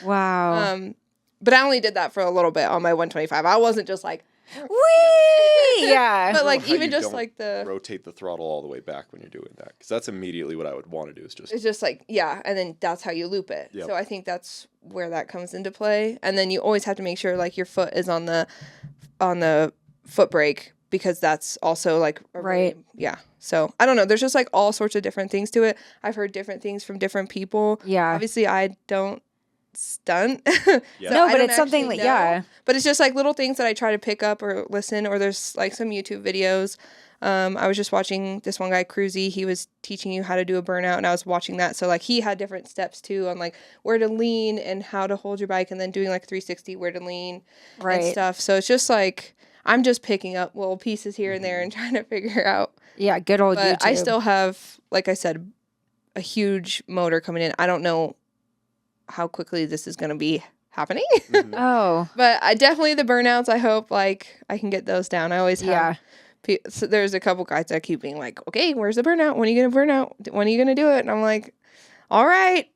Wow. But I only did that for a little bit on my 125. I wasn't just like whee! Yeah. But like even just like rotate the throttle all the way back when you're doing that, because that's immediately what I would want to do. It's just like and then that's how you loop it. Yep. So I think that's where that comes into play. And then you always have to make sure like your foot is on the foot brake because that's also like right. Yeah. So I don't know. There's just like all sorts of different things to it. I've heard different things from different people. Yeah. Obviously, I don't stunt. Yeah. No, but it's something that, yeah. But it's just like little things that I try to pick up or listen, or there's like some YouTube videos. I was just watching this one guy, Cruzy. He was teaching you how to do a burnout, and I was watching that. So like he had different steps too on like where to lean and how to hold your bike, and then doing like 360, where to lean and stuff. So it's just like I'm just picking up little pieces here and there and trying to figure out. Yeah, good old But YouTube. I still have, like I said, a huge motor coming in. I don't know how quickly this is going to be happening. Oh. But I definitely, the burnouts, I hope like I can get those down. I always have. So there's a couple guys that keep being like, okay, where's the burnout? When are you going to burn out? When are you going to do it? And I'm like, all right.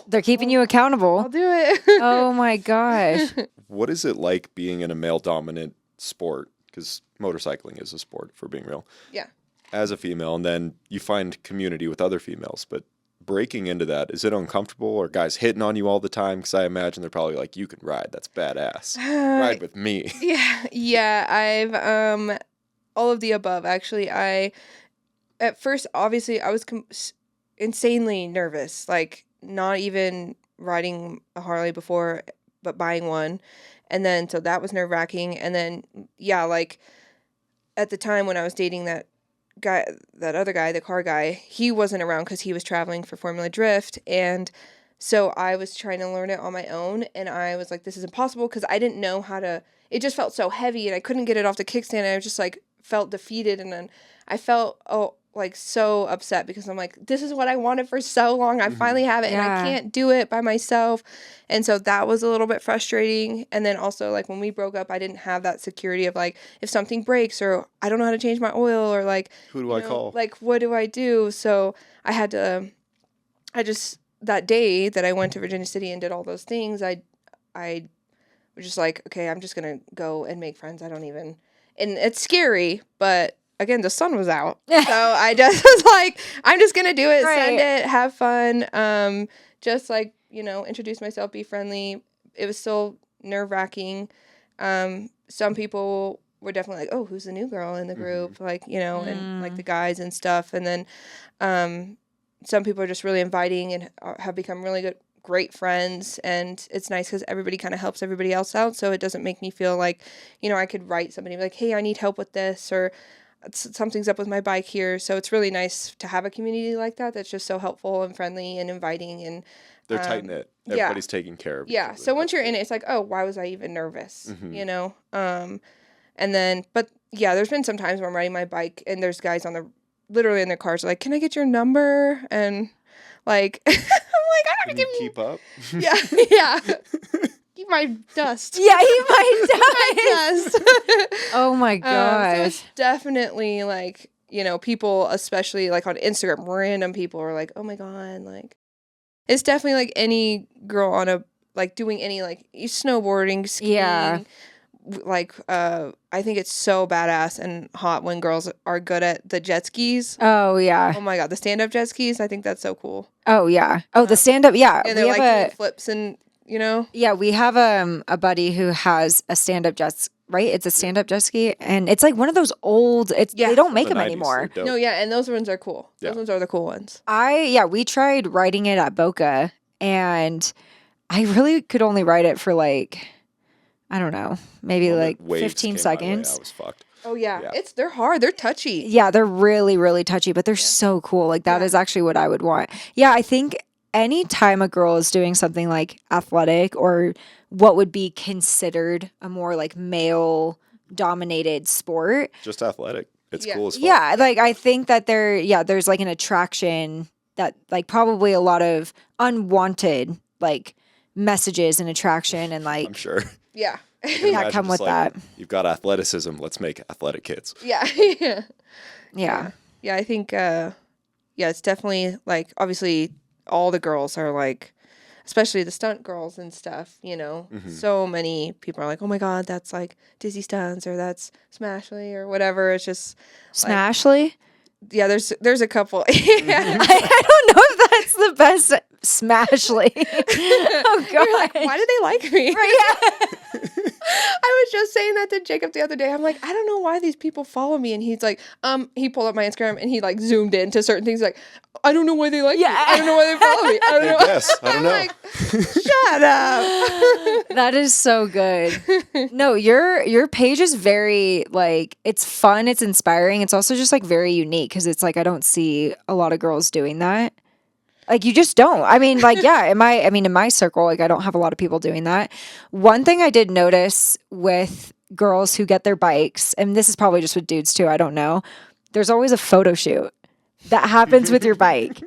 They're keeping you accountable. I'll do it. Oh my gosh. What is it like being in a male-dominant sport? Because motorcycling is a sport, for being real. Yeah. As a female, and then you find community with other females, but breaking into that, is it uncomfortable? Or guys hitting on you all the time? Because I imagine they're probably like, you can ride. That's badass. Ride with me. Yeah. I've, all of the above, actually. At first, obviously, I was insanely nervous. Like, not even riding a Harley before, but buying one. And then, so that was nerve-wracking. And then, yeah, like, at the time when I was dating that other guy, the car guy, he wasn't around because he was traveling for Formula Drift. And so I was trying to learn it on my own. And I was like, this is impossible because I didn't know how to, it just felt so heavy and I couldn't get it off the kickstand. And I was just like, felt defeated. And then I felt, like so upset because I'm like, this is what I wanted for so long. I finally have it and I can't do it by myself. And so that was a little bit frustrating. And then also like when we broke up, I didn't have that security of like, if something breaks or I don't know how to change my oil or like, who do I call? Like, what do I do? So I had to, that day that I went to Virginia City and did all those things, I was just like, okay, I'm just going to go and make friends. And it's scary, but again, the sun was out. So I just was like, I'm just going to do it, send it, have fun. Just like, introduce myself, be friendly. It was still nerve-wracking. Some people were definitely like, oh, who's the new girl in the group? Like, and like the guys and stuff. And then some people are just really inviting and have become really great friends. And it's nice because everybody kind of helps everybody else out. So it doesn't make me feel like, I could write somebody like, hey, I need help with this, or something's up with my bike here. So it's really nice to have a community like that that's just so helpful and friendly and inviting. And they're tight-knit. Everybody's taking care of each other. So once you're in it, it's like, oh, why was I even nervous? And then, but yeah, there's been some times where I'm riding my bike and there's guys literally in their cars like, can I get your number? And like, I'm like, I'm not going to keep up. Yeah. Keep my dust. Yeah, he might dust. Oh my gosh. So it's definitely like, people, especially like on Instagram, random people are like, oh my God, like, it's definitely like any girl on doing any like snowboarding, skiing. Yeah. Like, I think it's so badass and hot when girls are good at the jet skis. Oh, yeah. Oh my God, the stand-up jet skis, I think that's so cool. Oh, yeah. Oh, the stand-up, yeah. And they're like doing flips and, Yeah, we have a buddy who has a stand-up jet, right? It's a stand-up jet ski, and it's like one of those old, they don't make them anymore. No, yeah, and those ones are cool. Those ones are the cool ones. We tried riding it at Boca, and I really could only ride it for like, I don't know, maybe like 15 seconds. I was fucked. Oh yeah. They're hard. They're touchy. Yeah, they're really, really touchy, but they're so cool. Like that is actually what I would want. Yeah, I think anytime a girl is doing something like athletic or what would be considered a more like male dominated sport. Just athletic. It's cool as fuck. Yeah, like I think that there's like an attraction that like probably a lot of unwanted like messages and attraction and like I'm sure. Yeah. that come with like, that. You've got athleticism. Let's make athletic kids. Yeah. Yeah. I think it's definitely like obviously all the girls are like, especially the stunt girls and stuff, so many people are like, oh my God, that's like Dizzy Stunts or that's Smashly or whatever. It's just Smashly? Like, yeah, there's a couple. I don't know if that's the best Smashly. Oh God. Like, why do they like me? Right, yeah. I was just saying that to Jacob the other day. I'm like, I don't know why these people follow me. And he's like, he pulled up my Instagram and he like zoomed into certain things like, I don't know why they like me. I don't know why they follow me. I don't know. Yes, I don't know. Like, shut up. That is so good. No, your page is very like, it's fun, it's inspiring. It's also just like very unique because it's like I don't see a lot of girls doing that. Like you just don't. I mean, like, yeah, in my circle, like I don't have a lot of people doing that. One thing I did notice with girls who get their bikes, and this is probably just with dudes too, I don't know. There's always a photo shoot that happens with your bike.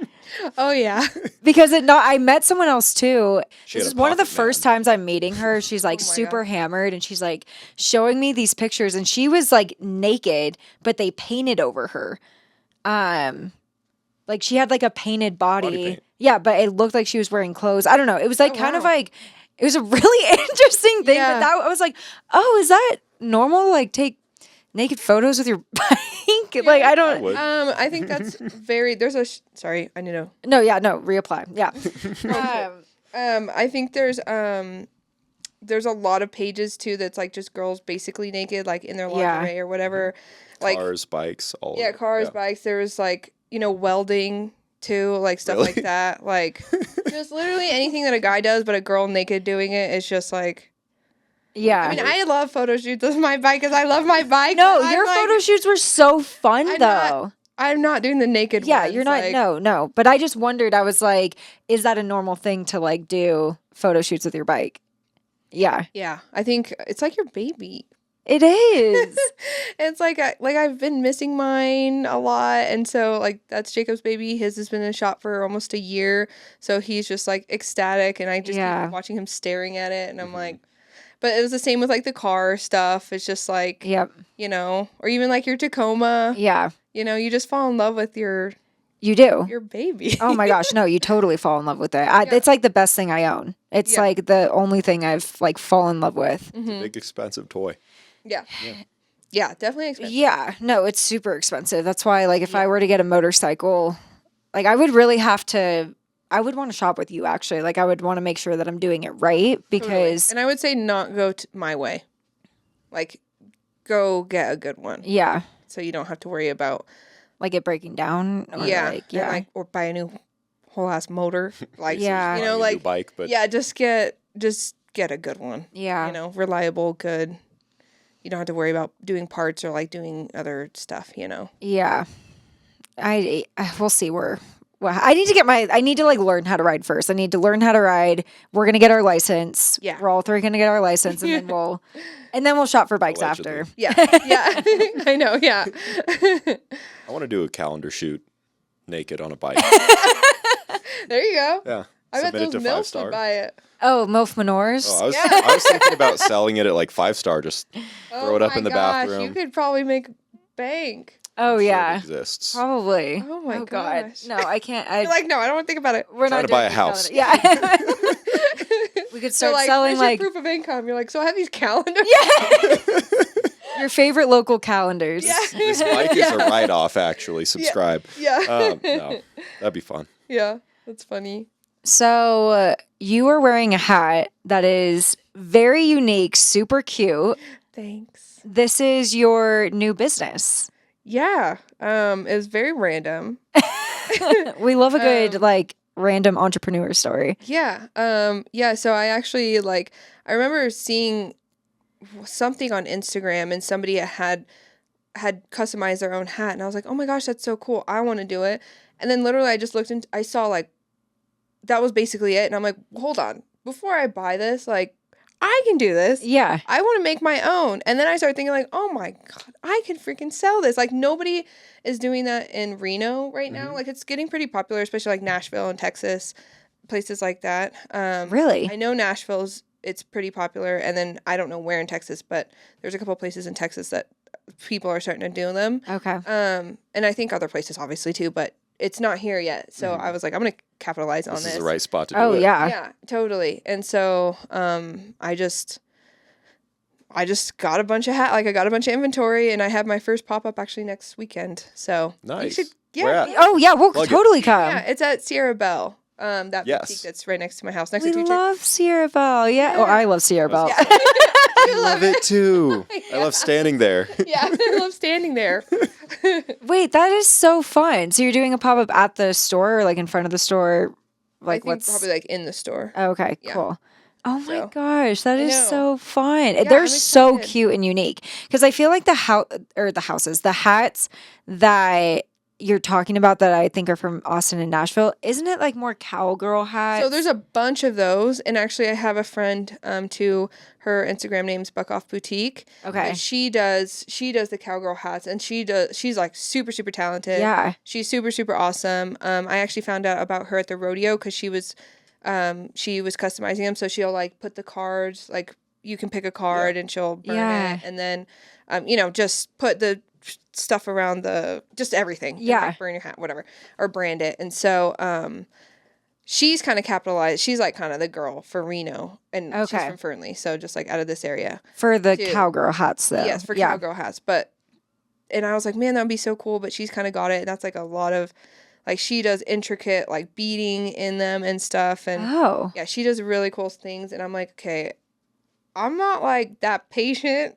Oh yeah. Because I met someone else too. She This had is a one of the pocket first times I'm meeting her. She's like super hammered and she's like showing me these pictures and she was like naked, but they painted over her. Like she had like a painted body. paint. Yeah, but it looked like she was wearing clothes. I don't know. It was like kind of like, it was a really interesting thing. Yeah. But I was like, oh, is that normal? Like take naked photos with your bike? Like I don't. would. I think that's very. There's a. Sorry, I need to. No, yeah, no, reapply. Yeah. I think there's a lot of pages too that's like just girls basically naked, like in their lingerie or whatever. Like Cars, bikes, all yeah, of it. cars, bikes. There was like welding too, like stuff like that. Like just literally anything that a guy does, but a girl naked doing it is just like. Yeah. I mean, I love photo shoots with my bike because I love my bike. No, your photo shoots were so fun though. I'm not doing the naked Yeah, ones, you're not. like- No. But I just wondered. I was like, is that a normal thing to like do photo shoots with your bike? Yeah, Yeah, I think it's like your baby. it is. It's like I've been missing mine a lot, and so like that's Jacob's baby. His has been in the shop for almost a year, so he's just like ecstatic, and I just keep watching him staring at it, and I'm like, but it was the same with like the car stuff. It's just like, Yep. Or even like your Tacoma. Yeah, You just fall in love with your baby. Oh my gosh, no, you totally fall in love with it. It's like the best thing I own. It's like the only thing I've like fallen in love with. Big expensive toy. Yeah. Yeah, definitely expensive. Yeah, no, it's super expensive. That's why like if I were to get a motorcycle, like I would really have to. I would want to shop with you actually. Like I would want to make sure that I'm doing it right because And I would say not go my way. Like go get a good one. yeah, So you don't have to worry about like it breaking down. Or and, or buy a new whole ass motor. Like Yeah. Buying a new like bike, but just get a good one. Yeah. Reliable, good. You don't have to worry about doing parts or like doing other stuff, Yeah. We'll see where. Well, I need to like learn how to ride first. I need to learn how to ride. We're going to get our license. Yeah. We're all three going to get our license and then we'll shop for bikes Allegedly. after. Yeah. Yeah. I know, yeah. I want to do a calendar shoot naked on a bike. There you go. Yeah. I bet Submit those it to MILFs 5-star. would buy it. Oh, MILF Manors. Oh, I was thinking about selling it at like 5-star. Just throw it up in the bathroom. You could probably make bank. Oh, I'm sure it yeah. exists. Probably. Oh my God. gosh. No, I can't. You're like, no, I don't want to think about it. We're Trying not to buy doing a house. calendar. Yeah. We could So start like, selling where's like your proof of income? You're like, so I have these calendars. your favorite local calendars. Yeah. This bike is a write-off, actually. Subscribe. Yeah. No, that'd be fun. Yeah. That's funny. So you are wearing a hat that is very unique, super cute. Thanks. This is your new business. Yeah. It was very random. We love a good like random entrepreneur story. Yeah. Yeah. So I actually I remember seeing something on Instagram and somebody had customized their own hat, and I was like, oh my gosh, that's so cool. I want to do it. And then literally I just looked into, I saw like, that was basically it. And I'm like, hold on, before I buy this, like, I can do this. Yeah. I want to make my own. And then I started thinking like, oh my God, I can freaking sell this. Like nobody is doing that in Reno right now. Like it's getting pretty popular, especially like Nashville and Texas, places like that. Really? I know it's pretty popular. And then I don't know where in Texas, but there's a couple places in Texas that people are starting to do them. Okay. And I think other places obviously too, but it's not here yet. So I was like, I'm going to capitalize on this. This is the right spot to do Oh it. yeah. Yeah, totally. And so I just got a bunch of I got a bunch of inventory, and I have my first pop-up actually next weekend. So Nice. you should, Where yeah. at? Oh yeah, we'll Plug it. totally come. Yeah, it's at Sierra Belle. That Yes. boutique that's right next to my house, next We to Two love Sierra Belle. Yeah. Oh, I love Sierra Belle. I love it too. I love standing there. Yeah, I love standing there. Wait, that is so fun. So you're doing a pop-up at the store or like in front of the store? Like I think probably like in the store. Oh, okay, Yeah. cool. Oh my So, gosh, that I is know. so fun. Yeah, They're I'm so excited. cute and unique. Because I feel like the hats that you're talking about that I think are from Austin and Nashville, isn't it like more cowgirl hats? So there's a bunch of those, and actually I have a friend too. Her Instagram name's Buck Off Boutique. Okay. But she does the cowgirl hats, and she's like super super talented. Yeah. She's super super awesome. I actually found out about her at the rodeo because she was customizing them. So she'll like put the cards, like you can pick a card and she'll burn it, and then just put the stuff around just everything. Yeah. Like burn your hat, whatever, or brand it. And so she's kind of capitalized. She's like kind of the girl for Reno, and she's from Fernley, so just like out of this area. For the cowgirl hats, though. Yes, for cowgirl hats. And I was like, man, that would be so cool. But she's kind of got it. And that's like a lot of, like, she does intricate like beading in them and stuff. And yeah, she does really cool things. And I'm like, okay, I'm not like that patient.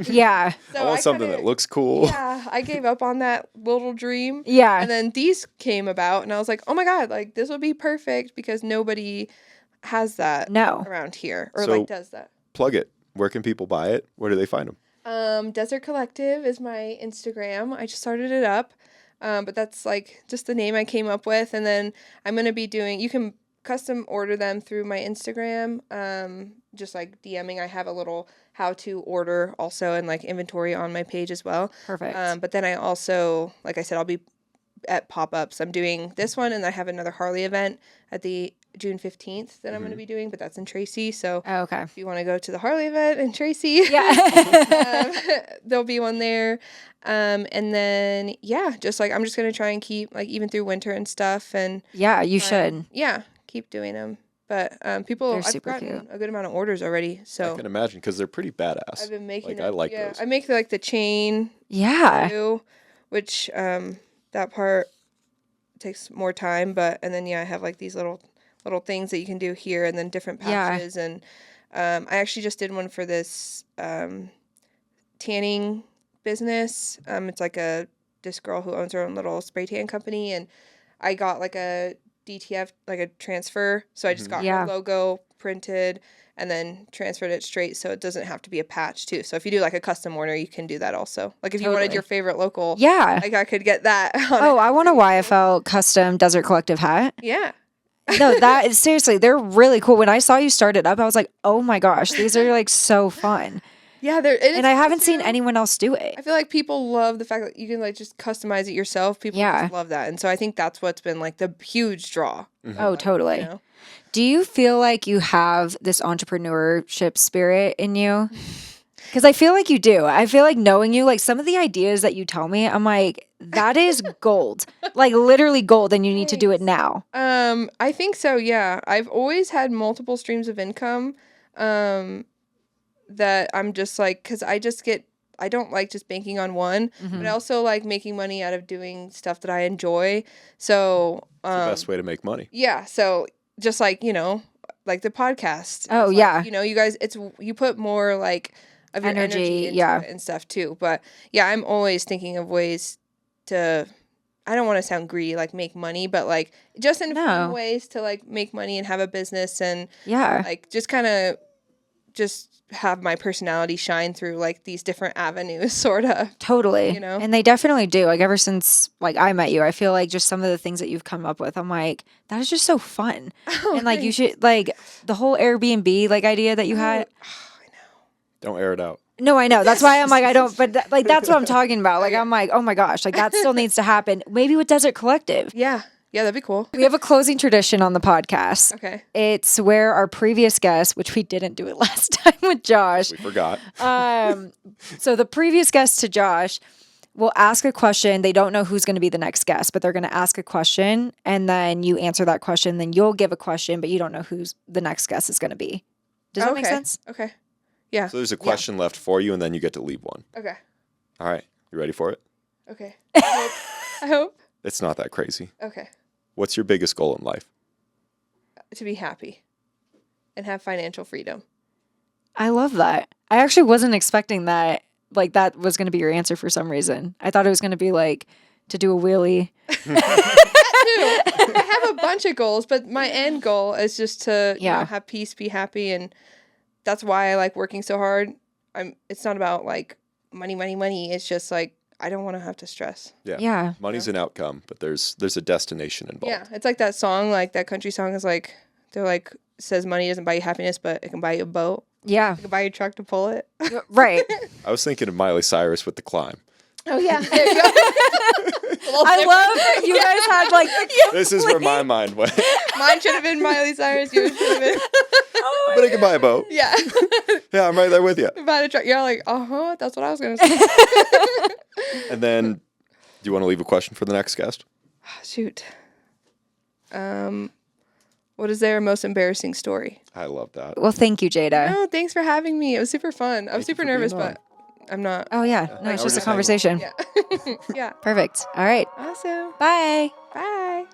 Yeah. So I want something that looks cool. Yeah, I gave up on that little dream. Yeah. And then these came about, and I was like, oh my God, like this would be perfect because nobody has that around here or like does that. Plug it. Where can people buy it? Where do they find them? Desert Collective is my Instagram. I just started it up. But that's like just the name I came up with. And then I'm going to be you can custom order them through my Instagram. Just like DMing. I have a little how to order also and like inventory on my page as well. Perfect. But then I also, like I said, I'll be at pop-ups. I'm doing this one, and I have another Harley event at the June 15th that I'm going to be doing, but that's in Tracy. So if you want to go to the Harley event in Tracy, there'll be one there. And then, just like I'm just going to try and keep like even through winter and stuff. And yeah, you should. Yeah, keep doing them. But I've gotten cute. a good amount of orders already. So I can imagine because they're pretty badass. I've been making them. I like those. those. I make like the chain. Yeah. Too, which that part takes more time, and then I have like these little things that you can do here, and then different patches, and I actually just did one for this tanning business. It's like this girl who owns her own little spray tan company, and I got like a DTF, like a transfer, so I just got her logo printed and then transferred it straight, so it doesn't have to be a patch too. So if you do like a custom order, you can do that also. Like if you wanted your favorite local, like I could get that. I want a YFL custom Desert Collective hat. Yeah. No, that is seriously, they're really cool. When I saw you start it up, I was like, oh my gosh, these are like so fun. Yeah, and I haven't seen anyone else do it. I feel like people love the fact that you can like just customize it yourself. People just love that, and so I think that's what's been like the huge draw. Oh, totally. Do you feel like you have this entrepreneurship spirit in you? Because I feel like you do. I feel like knowing you, like some of the ideas that you tell me, I'm like, that is gold, like literally gold, and you need to do it now. I think so. Yeah, I've always had multiple streams of income. That I'm just like, because I don't like just banking on one, but I also like making money out of doing stuff that I enjoy. So it's the best way to make money. Yeah. So just like, like the podcast. Oh, yeah. You guys, you put more like of your energy into it and stuff too. But yeah, I'm always thinking of ways to, I don't want to sound greedy, like make money, but like just in fun ways to like make money and have a business and like just kind of just have my personality shine through like these different avenues, sort of. Totally. And they definitely do. Like ever since like I met you, I feel like just some of the things that you've come up with, I'm like, that is just so fun. And like you should like the whole Airbnb like idea that you had. I know. Don't air it out. No, I know. That's why I'm like, I don't, but like, that's what I'm talking about. Like, I'm like, oh my gosh, like that still needs to happen. Maybe with Desert Collective. Yeah. Yeah, that'd be cool. We have a closing tradition on the podcast. Okay. It's where our previous guest, which we didn't do it last time with Josh. We forgot. So the previous guest to Josh will ask a question. They don't know who's going to be the next guest, but they're going to ask a question, and then you answer that question. Then you'll give a question, but you don't know who's the next guest is going to be. Does that make sense? Okay. Yeah. So there's a question left for you, and then you get to leave one. Okay. All right. You ready for it? Okay. I hope. It's not that crazy. Okay. What's your biggest goal in life? To be happy and have financial freedom. I love that. I actually wasn't expecting that. Like that was going to be your answer for some reason. I thought it was going to be like to do a wheelie. I have a bunch of goals, but my end goal is just to have peace, be happy, and that's why I like working so hard. It's not about like money. It's just like I don't want to have to stress. Yeah. Money's an outcome, but there's a destination involved. Yeah, it's like that song, like that country song is like they're like says money doesn't buy you happiness, but it can buy you a boat. Yeah, it can buy you a truck to pull it. Right. I was thinking of Miley Cyrus with The Climb. Oh yeah, there you go. I love that you guys had like this is where my mind went. Mine should have been Miley Cyrus. Yours should have been. But I can buy a boat. Yeah. Yeah, I'm right there with you. Buy a truck. You're like, that's what I was gonna say. And then, do you want to leave a question for the next guest? Shoot. What is their most embarrassing story? I love that. Well, thank you, Jada. No, thanks for having me. It was super fun. I'm super nervous, but I'm not. Oh yeah, no, it's just a conversation. Yeah. Yeah. Perfect. All right. Awesome. Bye. Bye.